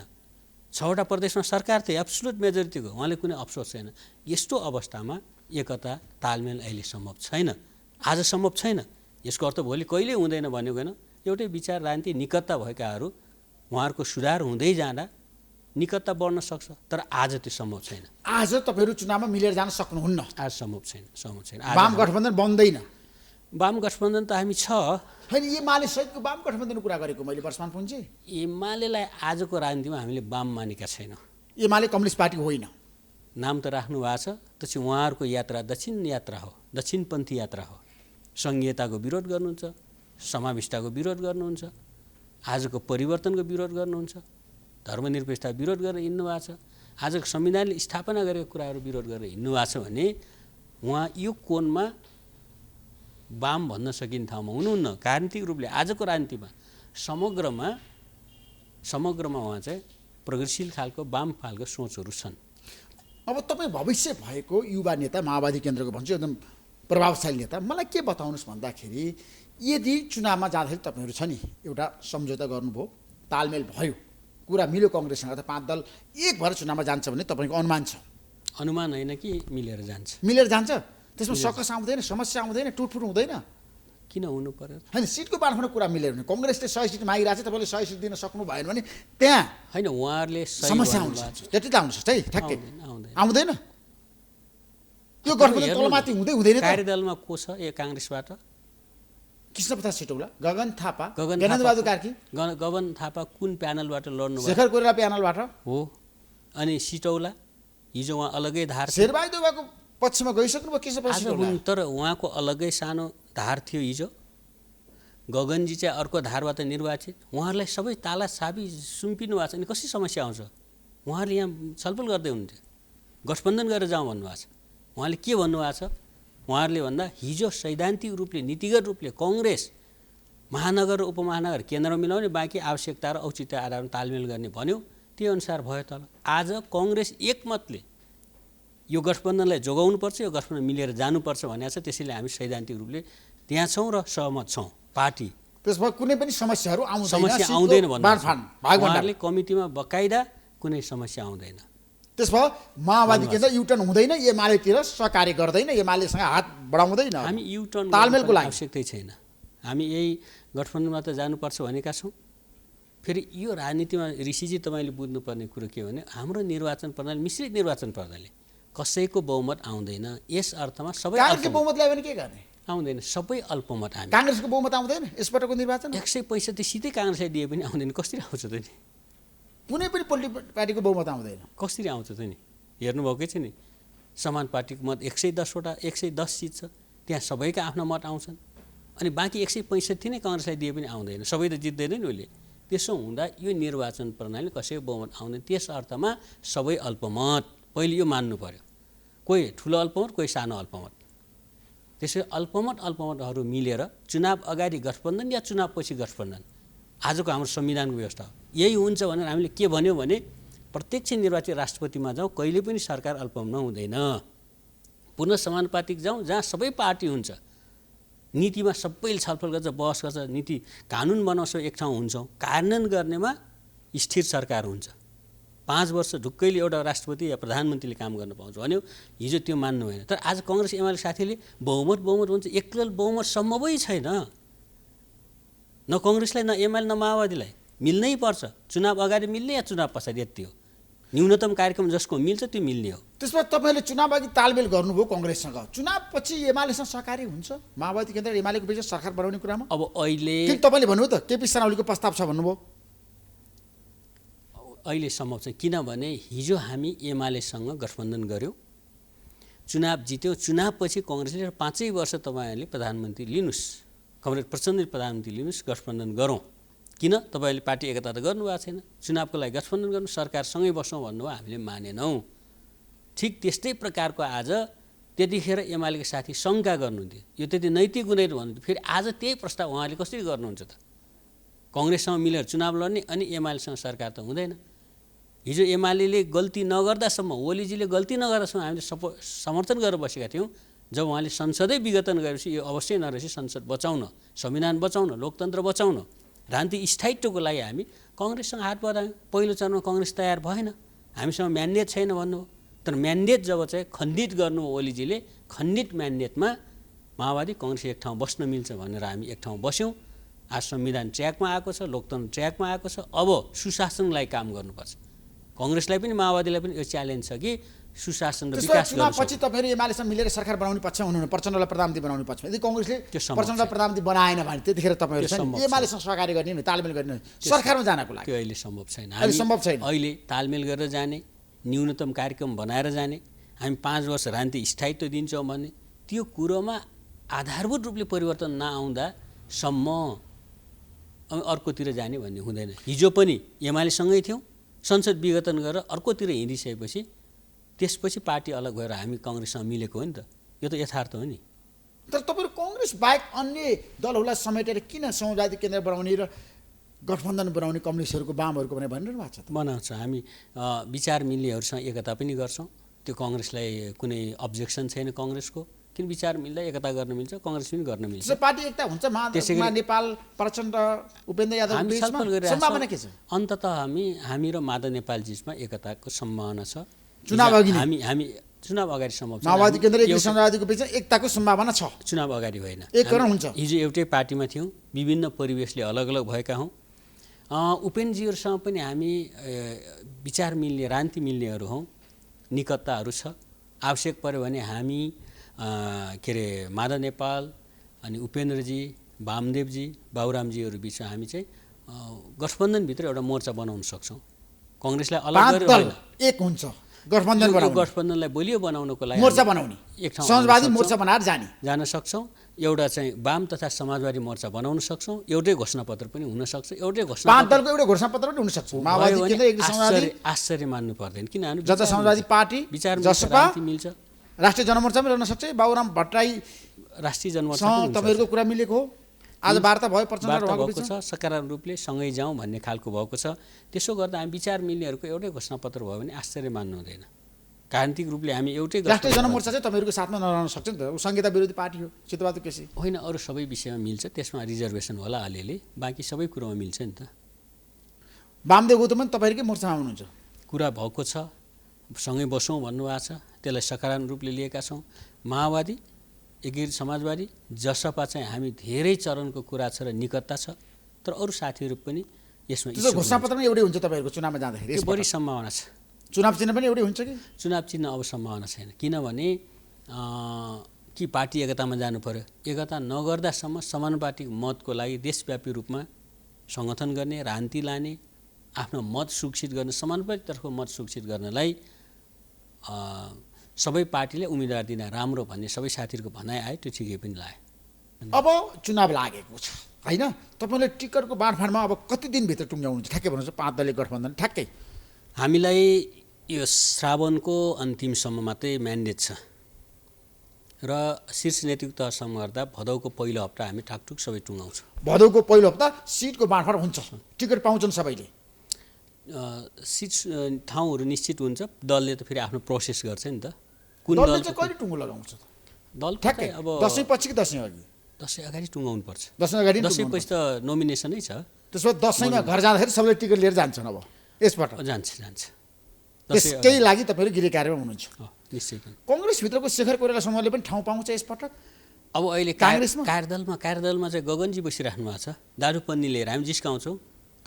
6वटा प्रदेशमा सरकार थियो, एब्सोल्युट मेजोरिटीको, उहाँले कुनै अफसोस छैन। यस्तो अवस्थामा एकता तालमेल अहिले सम्भव छैन, आज सम्भव छैन। यसको अर्थ भोलि कहिल्यै हुँदैन भनेको होइन। एउटै विचार राजनीति निकटता भएकाहरू उहाँहरूको सुधार हुँदै जाँदा निकटता बढ्न सक्छ, तर आज त्यो सम्भव छैन। आज तपाईँहरू चुनावमा मिलेर जान सक्नुहुन्न? आज सम्भव छैन। वाम गठबन्धन बन्दैन? वाम गठबन्धन त हामी छ होइन, एमाले सहितको वाम गठबन्धनको कुरा गरेको मैले वर्षमान पुञ्जी। एमालेलाई आजको राजनीतिमा हामीले वाम मानेका छैनौँ। एमाले कम्युनिस्ट पार्टी होइन, नाम त राख्नु भएको छ, त्यो चाहिँ उहाँहरूको यात्रा दक्षिण यात्रा हो, दक्षिणपन्थी यात्रा हो। सङ्घीयताको विरोध गर्नुहुन्छ, समावेशताको विरोध गर्नुहुन्छ, आजको परिवर्तनको विरोध गर्नुहुन्छ, धर्मनिरपेक्षता विरोध गरेर हिँड्नु भएको छ, आजको संविधानले स्थापना गरेको कुराहरू विरोध गरेर हिँड्नु भएको छ भने उहाँ यो कोणमा वाम भन्न सकिने ठाउँमा हुनुहुन्न। राजनीतिक रूपले आजको राजनीतिमा समग्रमा उहाँ चाहिँ प्रगतिशील खालको वाम खालको सोचहरू छन्। अब तपाईँ भविष्य भएको युवा नेता, माओवादी केन्द्रको भन्छु, एकदम प्रभावशाली नेता, मलाई के बताउनुहोस् भन्दाखेरि यदि चुनावमा जाँदाखेरि तपाईँहरू छ नि एउटा सम्झौता गर्नुभयो, तालमेल भयो, कुरा मिल्यो कङ्ग्रेससँग त 5 दल एक भएर चुनावमा जान्छ भन्ने तपाईँको अनुमान छ? अनुमान होइन कि मिलेर जान्छ। मिलेर जान्छ? त्यसमा सकस आउँदैन, समस्या आउँदैन, टुटफुट हुँदैन? किन हुनु पर्यो? होइन, सिटको बाँडफाँडो कुरा मिलेर भने कङ्ग्रेसले 100 सिट मागिरहेको छ, तपाईँले 100 सिट दिन सक्नु भएन भने त्यहाँ होइन, उहाँहरूले समस्या आउँछ। त्यति त आउँछ है, ठ्याक्कै आउँदैन। यो गठबन्धन तलमाथि हुँदै हुँदैन। कार्यदलमा को छ यो काङ्ग्रेसबाट? कृष्णप्रसाद सिटौला, गगन थापा, गगन ज्ञानेन्द्रबहादुर कार्की। गगन थापा कुन प्यानलबाट लड्नु भयो? शेखर कोइराला प्यानलबाट हो। अनि सिटौला हिजो उहाँ अलग्गै धार शेरबहादुर देउवाको पक्षमा गइसक्नुभयो कृष्णप्रसाद सिटौला। तर उहाँको अलग्गै सानो धार थियो हिजो। गगनजी चाहिँ अर्को धारबाट निर्वाचित। उहाँहरूलाई सबै ताला छापी सुम्पिनु भएको छ। अनि कसरी समस्या आउँछ? उहाँहरूले यहाँ छलफल गर्दै हुनुहुन्थ्यो, गठबन्धन गरेर जाउँ भन्नुभएको छ। उहाँले के भन्नुभएको छ? उहाँहरूले भन्दा हिजो सैद्धान्तिक रूपले नीतिगत रूपले कङ्ग्रेस महानगर र उपमहानगर केन्द्रमा मिलाउने, बाँकी आवश्यकता र औचित्य आधारमा तालमेल गर्ने भन्यो, त्यही अनुसार भयो। तल आज कङ्ग्रेस एकमतले यो गठबन्धनलाई जोगाउनुपर्छ, यो गठबन्धन मिलेर जानुपर्छ भनेको छ। त्यसैले हामी सैद्धान्तिक रूपले त्यहाँ छौँ र सहमत छौँ। पार्टी त्यसमा कुनै पनि समस्याहरू समस्या आउँदैन भन्नुहुन्छ। कमिटीमा बकाइदा कुनै समस्या आउँदैन। त्यसमा माओवादी केन्द्र युटर्न हुँदैन, एमालेतिर सहकार्य गर्दैन, एमालेसँग हात बढाउँदैन। हामी युटर्न तालमेलको लागि आवश्यकतै छैन। हामी यही गठबन्धनमा त जानुपर्छ भनेका छौँ। फेरि यो राजनीतिमा ऋषिजी तपाईँले बुझ्नुपर्ने कुरो के हो भने हाम्रो निर्वाचन प्रणाली मिश्रित निर्वाचन प्रणाली, कसैको बहुमत आउँदैन। यस अर्थमा सबै काङ्ग्रेसको बहुमत ल्यायो भने के गर्ने? आउँदैन, सबै अल्पमत। हामी काङ्ग्रेसको बहुमत आउँदैन यसपटकको निर्वाचन? 165 सिधै काङ्ग्रेसलाई दिए पनि आउँदैन। कसरी आउँछ त नि? कुनै पनि पोलिटिकल पार्टीको बहुमत आउँदैन। कसरी आउँछ त नि? हेर्नुभएकै छ नि, समान पार्टीको मत 110 सिट छ, त्यहाँ सबैका आफ्ना मत आउँछन्। अनि बाँकी 165 नै काङ्ग्रेसलाई दिए पनि आउँदैन, सबै त जित्दैन नि उसले। त्यसो हुँदा यो निर्वाचन प्रणाली कसैको बहुमत आउँदैन। त्यस अर्थमा सबै अल्पमत, पहिले यो मान्नु पर्यो। कोही ठुलो अल्पमत, कोही सानो अल्पमत। त्यसै अल्पमतहरू मिलेर चुनाव अगाडि गठबन्धन या चुनाव पछि गठबन्धन, आजको हाम्रो संविधानको व्यवस्था यही हुन्छ भनेर हामीले के भन्यो भने प्रत्यक्ष निर्वाचित राष्ट्रपतिमा जाउँ, कहिले पनि सरकार अल्पमतमा हुँदैन। पुनः समानुपातिक जाउँ, जहाँ सबै पार्टी हुन्छ, नीतिमा सबैले छलफल गर्छ, बहस गर्छ, नीति कानुन बनाउँछ, एक ठाउँ हुन्छौँ, कार्यान्वयन गर्नेमा स्थिर सरकार हुन्छ। 5 वर्ष ढुक्कैले एउटा राष्ट्रपति या प्रधानमन्त्रीले काम गर्न पाउँछ भन्यो। हिजो त्यो मान्नु भएन। तर आज कङ्ग्रेस एमाले साथीले बहुमत हुन्छ, एकल बहुमत सम्भवै छैन। न कङ्ग्रेसलाई, न एमाले, न माओवादीलाई मिल्नै पर्छ। चुनाव अगाडि मिल्ने या चुनाव पछाडि, यति हो। न्यूनतम कार्यक्रम जसको मिल्छ त्यो मिल्ने हो। त्यसमा तपाईँले चुनाव अघि तालमेल गर्नुभयो कङ्ग्रेससँग, चुनाव पछि एमालेसँग सहकारी हुन्छ माओवादी केन्द्र एमालेको बिचमा सरकार बनाउने कुरामा? अब अहिले तपाईँले भन्नुभयो त केपी शर्मा ओलीको प्रस्ताव छ भन्नुभयो। अहिले सम्भव छ, किनभने हिजो हामी एमालेसँग गठबन्धन गऱ्यौँ, चुनाव जित्यौँ। चुनावपछि कङ्ग्रेसले 5 वर्ष तपाईँहरूले प्रधानमन्त्री लिनुहोस्, कमरेड प्रचण्डले प्रधानमन्त्री लिनुहोस्, गठबन्धन गरौँ। किन? तपाईँहरूले पार्टी एकता त गर्नुभएको छैन। चुनावको लागि गठबन्धन गर्नु, सरकारसँगै बसौँ भन्नुभयो, हामीले मानेनौँ। ठिक त्यस्तै प्रकारको आज त्यतिखेर एमालेका साथी शङ्का गर्नुहुन्थ्यो, यो त्यति नैतिक हुँदैन भन्नुहुन्थ्यो। फेरि आज त्यही प्रस्ताव उहाँले कसरी गर्नुहुन्छ त? कङ्ग्रेससँग मिलेर चुनाव लड्ने अनि एमालेसँग सरकार त हुँदैन। हिजो एमाले गल्ती नगर्दासम्म, ओलीजीले गल्ती नगर्दासम्म हामीले समर्थन गरेर बसेका थियौँ। जब उहाँले संसदै विघटन गरेपछि यो अवश्य नरहेछ, संसद बचाउन, संविधान बचाउन, लोकतन्त्र बचाउन, राजनीतिक स्थायित्वको लागि हामी कङ्ग्रेससँग हात बढायौँ। पहिलो चरणमा कङ्ग्रेस तयार भएन, हामीसँग म्यान्डेट छैन भन्नुभयो। तर म्यान्डेट जब चाहिँ खण्डित गर्नु ओलीजीले, खण्डित म्यान्डेटमा माओवादी कङ्ग्रेस एक ठाउँ बस्न मिल्छ भनेर हामी एक ठाउँ बस्यौँ। आज संविधान ट्र्याकमा आएको छ, लोकतन्त्र ट्र्याकमा आएको छ। अब सुशासनलाई काम गर्नुपर्छ। कङ्ग्रेसलाई पनि माओवादीलाई पनि यो च्यालेन्ज छ कि सुशासन र विकास गर्नु। पछि तपाईँहरू एमालेसँग मिलेर सरकार बनाउने पक्षमा हुनुहुन्न, प्रचण्डलाई प्रधानमन्त्री बनाउने पक्षमा। यदि कङ्ग्रेसले प्रचण्डलाई प्रधानमन्त्री बनाएन भने त्यतिखेर तपाईँहरू एमालेसँग सहकार्य गर्ने, तालमेल गर्ने, सरकारमा जानको लागि? त्यो अहिले सम्भव छैन। सम्भव छैन। अहिले तालमेल गरेर जाने, न्यूनतम कार्यक्रम बनाएर जाने, हामी 5 वर्ष राजनीति स्थायित्व दिन्छौँ भने त्यो कुरोमा आधारभूत रूपले परिवर्तन नआउँदासम्म अर्कोतिर जाने भन्ने हुँदैन। हिजो पनि एमालेसँगै थियौँ, संसद विघटन गरेर अर्कोतिर हिँडिसकेपछि त्यसपछि पार्टी अलग भएर हामी कङ्ग्रेससँग मिलेको हो नि त। यो त यथार्थ हो नि। तर तपाईँहरू कङ्ग्रेस बाहेक अन्य दलहरूलाई समेटेर किन सामुदायिक केन्द्र बनाउने र गठबन्धन बनाउने कम्युनिस्टहरूको, वामहरूको भनेर भनिरहनु भएको छ त? बनाउँछ। हामी विचार मिल्नेहरूसँग एकता पनि गर्छौँ। त्यो कङ्ग्रेसलाई कुनै अब्जेक्सन छैन कङ्ग्रेसको। किन विचार मिल्दा एकता गर्न मिल्छ, कङ्ग्रेस पनि गर्न मिल्छ। त्यसो पार्टी एकता हुन्छ त्यसैगरी नेपाल प्रचण्ड उपेन्द्र यादव हामी बीचमा छलफल गरिरहेका सम्भावना के छ? अन्ततः हामी र माधव नेपाल बीचमा एकताको सम्भावना छ। चुनाव अघि नै? हामी चुनाव अगाडि सम्भव छ। माओवादी केन्द्र एकीकृत समाजवादीको बीचमा एकताको सम्भावना छ। चुनाव अगाडि होइन, एकीकरण हुन्छ। हिजो एउटै पार्टीमा थियौँ, विभिन्न परिवेशले अलग अलग भएका हौँ। उपेन्द्रजीहरूसँग पनि हामी विचार मिल्ने, रान्ति मिल्नेहरू हौँ, निकटताहरू छ। आवश्यक पर्यो भने हामी के अरे माधव नेपाल अनि उपेन्द्रजी, वामदेवजी, बाबुरामजीहरू बिचमा हामी चाहिँ गठबन्धनभित्र एउटा मोर्चा बनाउन सक्छौँ। कङ्ग्रेसलाई अलग गरेर एक हुन्छ, गठबन्धन बनाउने, गठबन्धनलाई बलियो बनाउनको लागि मोर्चा बनाउने, समाजवादी मोर्चा बनाएर जान सक्छौँ। एउटा चाहिँ वाम तथा समाजवादी मोर्चा बनाउन सक्छौँ। एउटै घोषणापत्र पनि हुन सक्छ। एउटै पाँच दलको एउटै घोषणापत्र पनि हुन सक्छ। माओवादी केन्द्र एकीकृत समाजवादी आश्चर्य मान्नु पर्दैन, किनभने जनता समाजवादी पार्टी, विचार जसपा मिल्छ। राष्ट्रिय जनमोर्चा पनि रहन सक्छ। बाबुराम भट्टराई राष्ट्रिय जनमोर्चा तपाईँहरूको कुरा मिलेको हो। आज वार्ता भयो प्रचण्ड र उहाँको भएको छ, सकारात्मक रूपले सँगै जाउँ भन्ने खालको भएको छ। त्यसो गर्दा हामी विचार मिल्नेहरूको एउटै घोषणापत्र भयो भने आश्चर्य मान्नु हुँदैन। राजनीतिक रूपले हामी एउटै राष्ट्रिय जनमोर्चा चाहिँ तपाईँहरूको साथमा नरहन सक्छ नि त। संहिता विरोधी पार्टी हो, चितबहादुर केसी होइन। अरू सबै विषयमा मिल्छ, त्यसमा रिजर्भेसन होला अलिअलि, बाँकी सबै कुरोमा मिल्छ नि त। वामदेव गौतम पनि तपाईँहरूकै मोर्चामा हुनुहुन्छ। कुरा भएको छ, सँगै बसौँ भन्नुभएको छ, त्यसलाई सकारात्मक रूपले लिएका छौँ। माओवादी, एकीकृत समाजवादी, जसपा चाहिँ हामी धेरै चरणको कुरा छ र निकटता छ, तर अरू साथीहरू पनि यसमा घोषणापत्रमा एउटै हुन्छ तपाईँहरूको चुनावमा जाँदाखेरि? बढी सम्भावना छ। चुनाव चिन्ह पनि एउटै हुन्छ कि? चुनाव चिन्ह अब सम्भावना छैन, किनभने कि पार्टी एकतामा जानु पर्यो। एकता नगर्दासम्म समानुपातिक मतको लागि देशव्यापी रूपमा सङ्गठन गर्ने, राजनीति लाने, आफ्नो मत सुरक्षित गर्न, समानुपातिकतर्फ मत सुरक्षित गर्नलाई सबै पार्टीले उम्मेदवार दिन राम्रो भन्ने सबै साथीहरूको भनाइ आयो, त्यो ठिकै पनि लाग्यो। अब चुनाव लागेको छ होइन, तपाईँले टिकटको बाँडफाँडमा अब कति दिनभित्र टुङ्ग्याउनुहुन्छ? ठ्याक्कै भन्नुहोस्, 5 दलीय गठबन्धन ठ्याक्कै। हामीलाई यो श्रावणको अन्तिमसम्म मात्रै म्यान्डेट छ र शीर्ष नेतृत्व तहसम्म गर्दा भदौको पहिलो हप्ता हामी ठाकठुक सबै टुङ्गाउँछौँ। भदौको पहिलो हप्ता सिटको बाँडफाँड हुन्छ, टिकट पाउँछन् सबैले? सिट ठाउँहरू निश्चित हुन्छ। दलले त फेरि आफ्नो प्रोसेस गर्छ नि त। कुन दल चाहिँ कहिले टुङ्गो लगाउँछ? दल ठ्याक्कै अब दसैँ पछि कि दसैँ अघि? दसैँ अगाडि टुङ्गाउनु पर्छ। दसैँ अगाडि? दसैँ पछि त नोमिनेसनै छ। त्यसो भए दसैँमा घर जाँदाखेरि सबैले टिकट लिएर जान्छन् अब यसपटक? जान्छ। त्यसकै लागि तपाईँहरू गृह कार्यमा हुनुहुन्छ? निश्चय। कङ्ग्रेसभित्रको शेखर कोइराला समूहले पनि ठाउँ पाउँछ यसपटक? अब अहिले काङ्ग्रेसमा कार्यदलमा चाहिँ गगनजी बसिराख्नु भएको छ। दारूपन्नी लिएर हामी जिस्काउँछौँ,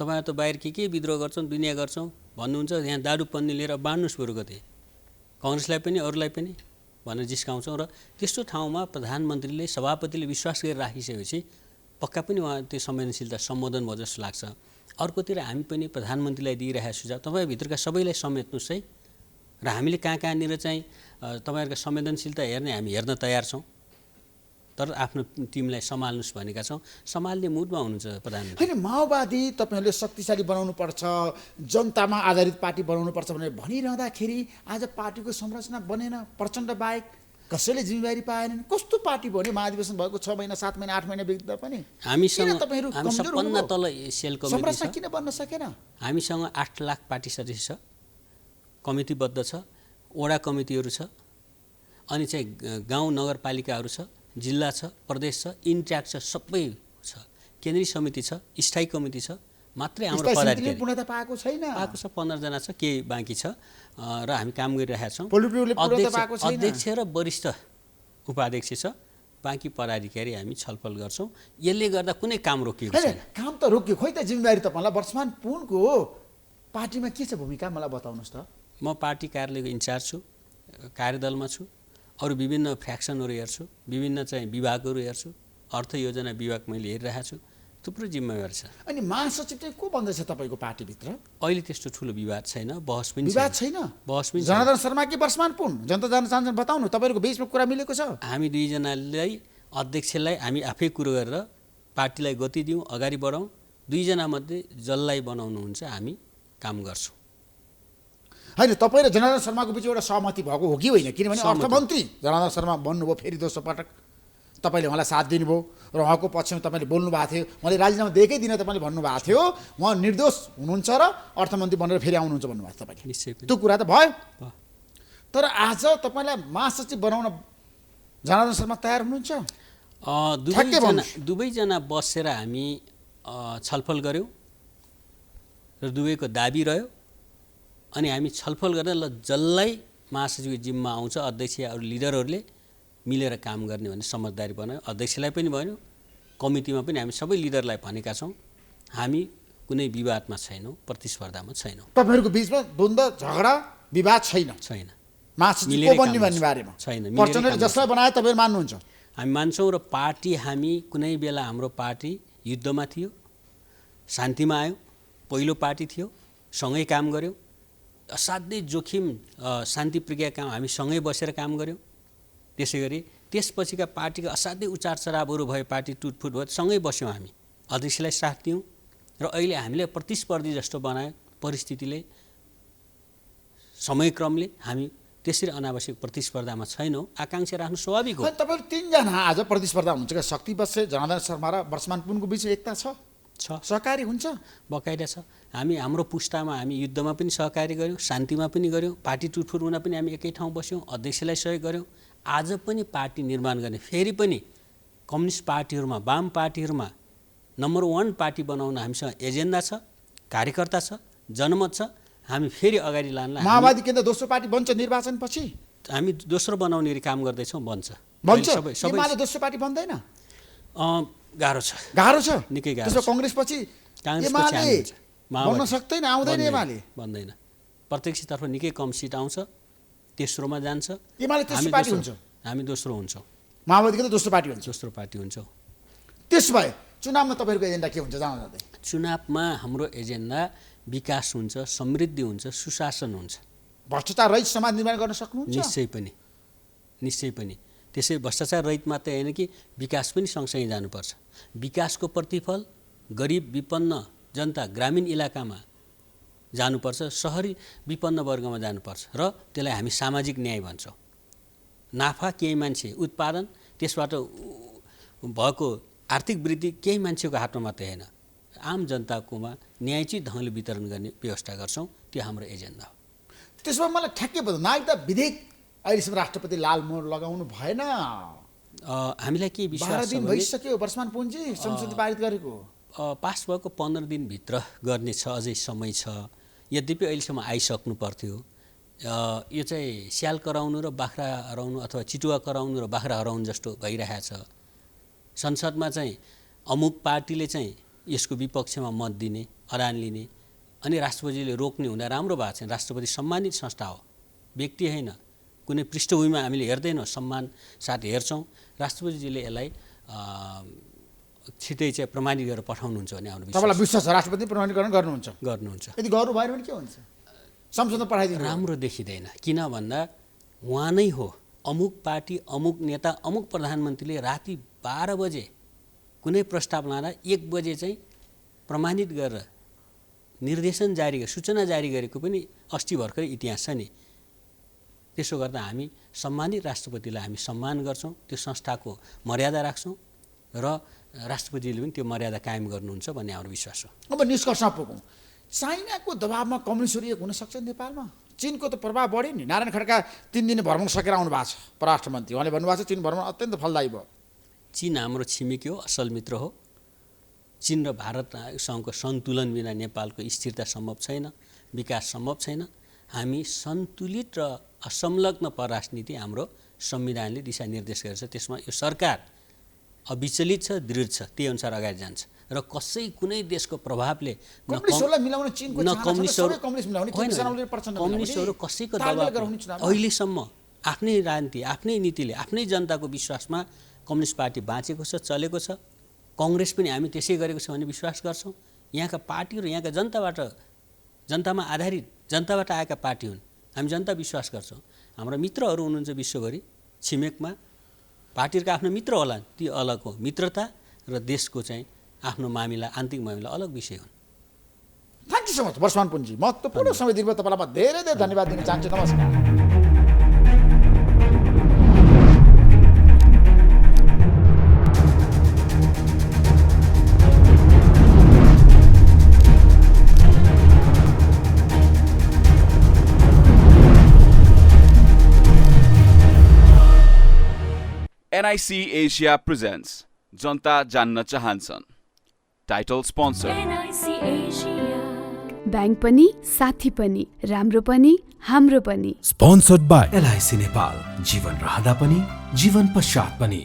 तपाईँ त बाहिर के विद्रोह गर्छौँ, दुनियाँ गर्छौँ भन्नुहुन्छ, यहाँ दारूपन्नी लिएर बाँड्नुहोस् बरु कतै, कङ्ग्रेसलाई पनि अरूलाई पनि भनेर जिस्काउँछौँ। र त्यस्तो ठाउँमा प्रधानमन्त्रीले, सभापतिले विश्वास गरेर राखिसकेपछि पक्का पनि उहाँ त्यो संवेदनशीलता सम्बोधन भयो जस्तो लाग्छ। अर्कोतिर हामी पनि प्रधानमन्त्रीलाई दिइरहेका सुझाव तपाईँभित्रका सबैलाई समेट्नुहोस् है, र हामीले कहाँनिर चाहिँ तपाईँहरूको संवेदनशीलता हेर्ने हामी हेर्न तयार छौँ, तर आफ्नो टिमलाई सम्हाल्नुहोस् भनेका छौँ। सम्हाल्ने मुडमा हुनुहुन्छ प्रधानमन्त्री। होइन, माओवादी तपाईँहरूले शक्तिशाली बनाउनुपर्छ, जनतामा आधारित पार्टी बनाउनुपर्छ भनेर भनिरहँदाखेरि आज पार्टीको संरचना बनेन, प्रचण्ड बाहेक कसैले जिम्मेवारी पाएनन्। कस्तो पार्टी भन्यो? महाधिवेशन भएको 6 महिना 7 महिना 8 महिना बित्दा पनि हामीसँग तपाईँहरू सबभन्दा तल सेल कमिटी संरचना किन बन्न सकेन? हामीसँग 8 लाख पार्टी सदस्य छ, कमिटीबद्ध छ, वडा कमिटीहरू छ, अनि चाहिँ गाउँ नगरपालिकाहरू छ, जिल्ला छ, प्रदेश छ, इन्ट्याक्ट छ, सबै छ, केन्द्रीय समिति छ, स्थायी कमिटी छ। मात्रै हाम्रो पदाधिकारी पूर्णता पाएको छैन। पाएको छ 15 जना छ, केही बाँकी छ र हामी काम गरिरहेका छौँ। अध्यक्ष र वरिष्ठ उपाध्यक्ष छ, बाँकी पदाधिकारी हामी छलफल गर्छौँ। यसले गर्दा कुनै काम रोकिएको छैन। काम त रोकियो, खोइ त जिम्मेवारी तपाईँलाई वर्तमान पुनको पार्टीमा के छ भूमिका मलाई बताउनुहोस् त। म पार्टी कार्यालयको इन्चार्ज छु, कार्यदलमा छु, अरू विभिन्न फ्र्याक्सनहरू हेर्छु, विभिन्न चाहिँ विभागहरू हेर्छु, अर्थ योजना विभाग मैले हेरिरहेको छु, थुप्रो जिम्मेवारी छ। अनि महासचिव चाहिँ को बन्दैछ तपाईँको पार्टीभित्र? अहिले त्यस्तो ठुलो विवाद छैन, बहस पनि छैन। जनार्दन शर्मा कि वर्षमान पुन? जनता जान्न चाहन्छन् बताउनु, तपाईँहरूको बिचमा कुरा मिलेको छ? हामी दुईजनालाई, अध्यक्षलाई हामी आफै कुरो गरेर पार्टीलाई गति दिउँ, अगाडि बढाउँ। दुईजना मध्ये जसलाई बनाउनुहुन्छ हामी काम गर्छौँ। होइन, तपाईँ र जनार्दन शर्माको बिच एउटा सहमति भएको हो कि होइन? किनभने अर्थमन्त्री जनार्दन शर्मा बन्नुभयो फेरि दोस्रो पटक, तपाईँले उहाँलाई साथ दिनुभयो र उहाँको पक्षमा तपाईँले बोल्नु भएको थियो, उहाँले राजीनामा दिएकै दिन तपाईँले भन्नुभएको थियो उहाँ निर्दोष हुनुहुन्छ र अर्थमन्त्री बनेर फेरि आउनुहुन्छ भन्नुभएको थियो तपाईँले। निश्चय त्यो कुरा त भयो, तर आज तपाईँलाई महासचिव बनाउन जनार्दन शर्मा तयार हुनुहुन्छ? ठ्याक्कै भन्नुहोस्। दुवैजना बसेर हामी छलफल गऱ्यौँ र दुवैको दाबी रह्यो अनि हामी छलफल गरेर ल जसलाई महासचिवको जिम्मा आउँछ अध्यक्ष या अरू लिडरहरूले मिलेर काम गर्ने भन्ने समझदारी बनायो। अध्यक्षलाई पनि भन्यो, कमिटीमा पनि हामी सबै लिडरलाई भनेका छौँ हामी कुनै विवादमा छैनौँ, प्रतिस्पर्धामा छैनौँ। तपाईँहरूको बिचमा द्वन्द्व झगडा विवाद छैन? छैन। महासचिव को बन्ने भन्ने बारेमा छैन। प्रचण्डले जसलाई बनाए तपाईहरु मान्नुहुन्छ? हामी मान्छौँ र पार्टी हामी कुनै बेला हाम्रो पार्टी युद्धमा थियो, शान्तिमा आयो, पहिलो पार्टी थियो, सँगै काम गऱ्यौँ, असाध्यै जोखिम शान्ति प्रक्रिया काम हामी सँगै बसेर काम गऱ्यौँ। त्यसै गरी त्यसपछिका पार्टीका असाध्यै उचार चढावहरू भयो, पार्टी टुटफुट भयो, सँगै बस्यौँ हामी, अध्यक्षलाई साथ दियौँ र अहिले हामीले प्रतिस्पर्धी जस्तो बनायो परिस्थितिले, समयक्रमले हामी त्यसरी अनावश्यक प्रतिस्पर्धामा छैनौँ। आकाङ्क्षा राख्नु स्वाभाविक हो। तपाईहरु तीनजना आज प्रतिस्पर्धा हुनुहुन्छ कि शक्ति बस्से, जनार्दन शर्मा र वर्षमान पुनको बीच एकता छ? सहकारी हुन्छ? बकाइदा छ। हामी हाम्रो पुस्तामा हामी युद्धमा पनि सहकारी गऱ्यौँ, शान्तिमा पनि गऱ्यौँ, पार्टी टुटफुट हुन पनि हामी एकै ठाउँ बस्यौँ, अध्यक्षलाई सहयोग गऱ्यौँ। आज पनि पार्टी निर्माण गर्ने, फेरि पनि कम्युनिस्ट पार्टीहरूमा, वाम पार्टीहरूमा नम्बर 1 पार्टी बनाउन हामीसँग एजेन्डा छ, कार्यकर्ता छ, जनमत छ। हामी फेरि अगाडि लानलाई माओवादी केन्द्र दोस्रो पार्टी बन्छ निर्वाचनपछि? हामी दोस्रो बनाउने काम गर्दैछौँ। बन्छ एमाले दोस्रो पार्टी बन्दैन? गाह्रो छ, गाह्रो छ, निकै गाह्रो। त्यसो कांग्रेसपछि एमाले बन्न सक्दैन, आउँदैन, एमाले बन्दैन। प्रत्यक्षतर्फ निकै कम सिट आउँछ, तेस्रोमा जान्छ। एमाले तेस्रो पार्टी हुन्छ, हामी दोस्रो हुन्छौँ। माओवादी केन्द्र दोस्रो पार्टी हुन्छ, दोस्रो पार्टी हुन्छ। त्यसो भए चुनावमा तपाईहरुको एजेन्डा के हुन्छ जान जाँदै? चुनावमा हाम्रो एजेन्डा विकास हुन्छ, समृद्धि हुन्छ, सुशासन हुन्छ। भ्रष्टाचार रहित समाज निर्माण गर्न सक्नुहुन्छ? निश्चय पनि, निश्चय पनि। त्यसै भ्रष्टाचार रहित मात्रै होइन कि विकास पनि सँगसँगै जानुपर्छ। विकासको प्रतिफल गरिब विपन्न जनता ग्रामीण इलाकामा जानुपर्छ, सहरी विपन्न वर्गमा जानुपर्छ र त्यसलाई हामी सामाजिक न्याय भन्छौँ। नाफा केही मान्छे, उत्पादन त्यसबाट भएको आर्थिक वृद्धि केही मान्छेको हातमा मात्रै होइन, आम जनताकोमा न्यायचित ढङ्गले वितरण गर्ने व्यवस्था गर्छौँ। त्यो हाम्रो एजेन्डा हो। त्यसो भए मलाई ठ्याक्कै बताउनु, नागरिकता विधेयक अहिलेसम्म राष्ट्रपति लाल मोहर लगाउनु भएन? हामीलाई के विश्वास 12 दिन भइसक्यो वर्षमान पुञ्जी संसदले पारित गरेको। पास भएको 15 दिनभित्र गर्ने छ, अझै समय छ। यद्यपि अहिलेसम्म आइसक्नु पर्थ्यो। यो चाहिँ स्याल कराउनु र बाख्रा हराउनु अथवा चितुवा कराउनु र बाख्रा हराउनु जस्तो भइरहेको छ। संसदमा चाहिँ अमुक पार्टीले चाहिँ यसको विपक्षमा मत दिने, अडान लिने अनि राष्ट्रपतिले रोक्ने हुँदा राम्रो भएको छैन। राष्ट्रपति सम्मानित संस्था हो, व्यक्ति होइन, कुनै पृष्ठभूमिमा हामीले हेर्दैनौँ, सम्मान साथ हेर्छौँ। राष्ट्रपतिजीले यसलाई छिटै चाहिँ प्रमाणित गरेर पठाउनुहुन्छ भने हाम्रो विश्वास। तपाईँलाई विश्वास छ राष्ट्रपति प्रमाणीकरण गर्नुहुन्छ? गर्नुहुन्छ। यदि गर्नु भएन भने के हुन्छ? संसदमा पठाइदिनु राम्रो देखिँदैन। किन भन्दा उहाँ नै हो, अमुक पार्टी, अमुक नेता, अमुक प्रधानमन्त्रीले राति 12 बजे कुनै प्रस्ताव लाँदा 1 बजे चाहिँ प्रमाणित गरेर निर्देशन जारी गरे, सूचना जारी गरेको पनि अस्ति भर्खरै इतिहास छ नि। त्यसो गर्दा हामी सम्मानित राष्ट्रपतिलाई हामी सम्मान गर्छौँ, त्यो संस्थाको मर्यादा राख्छौँ र राष्ट्रपतिले पनि त्यो मर्यादा कायम गर्नुहुन्छ भन्ने हाम्रो विश्वास हो। अब निष्कर्षमा पुगौँ। चाइनाको दबावमा कम्युनिस्टहरू एक हुन सक्छ नेपालमा? चीनको त प्रभाव बढ्यो नि। नारायण खड्का 3 दिन भ्रमण सकेर आउनु भएको छ, परराष्ट्र मन्त्री। उहाँले भन्नुभएको छ चीन भ्रमण अत्यन्त फलदायी भयो। चीन हाम्रो छिमेकी हो, असल मित्र हो। चीन र भारतसँगको सन्तुलन बिना नेपालको स्थिरता सम्भव छैन, विकास सम्भव छैन। हामी सन्तुलित र असंलग्न परराष्ट्र नीति हाम्रो संविधानले दिशानिर्देश गरेछ। त्यसमा यो सरकार अविचलित छ, दृढ छ, त्यही अनुसार अगाडि जान्छ र कसै कुनै देशको प्रभावले कम्युनिस्टहरू कसैको दबाव अहिलेसम्म आफ्नै राजनीति, आफ्नै नीतिले, आफ्नै जनताको विश्वासमा कम्युनिस्ट पार्टी बाँचेको छ, चलेको छ। कांग्रेस पनि हामी त्यसै गरेको छ भन्ने विश्वास गर्छौँ। यहाँका पार्टी र यहाँका जनताबाट, जनतामा आधारित, जनताबाट आएका पार्टी हुन्। हामी जनता विश्वास गर्छौँ। हाम्रा मित्रहरू हुनुहुन्छ विश्वभरि, छिमेकमा पार्टीका आफ्नो मित्र होला, ती अलग हो। मित्रता र देशको चाहिँ आफ्नो मामिला, आन्तरिक मामिला अलग विषय हुन्। Thank you so much Varshaman Punji, महत्त्वपूर्ण समय दिनुभयो। तपाईँलाई धेरै धेरै धन्यवाद दिन चाहन्छु। नमस्कार। NIC Asia presents जनता जान्न चाहन्छन् title sponsor NIC Asia. Bank पनि साथी पनि राम्रो पनि हाम्रो पनि स्पोन्सर्ड बाई LIC नेपाल, जीवन रहँदा पनि जीवन पश्चात पनि।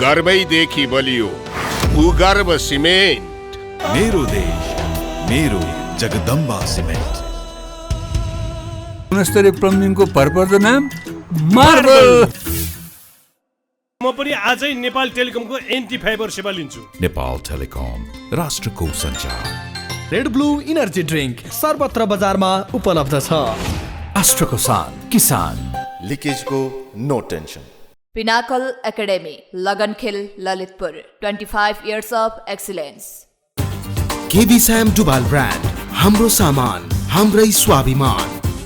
गर्वैदेखि बलियो भूगर्भ सिमेन्ट। मेरो देश मेरो जगदम्बा सिमेन्ट। गुणस्तरीय प्लम्बिङको भरपर्दो नाम मार्बल। म पनि आजै नेपाल टेलिकमको एन्टी फाइबर सेवा लिन्छु। नेपाल टेलिकम, राष्ट्रको सञ्चार। रेड ब्लू इनर्जी ड्रिङ्क सर्वत्र बजारमा उपलब्ध छ। अस्ट्रोकोसान किसान। लिकेजको no tension. Pinnacle academy Lagankhel Lalitpur 25 years of excellence. KB Shyam डुबाल ब्रान्ड, हाम्रो सामान हाम्रै स्वाभिमान।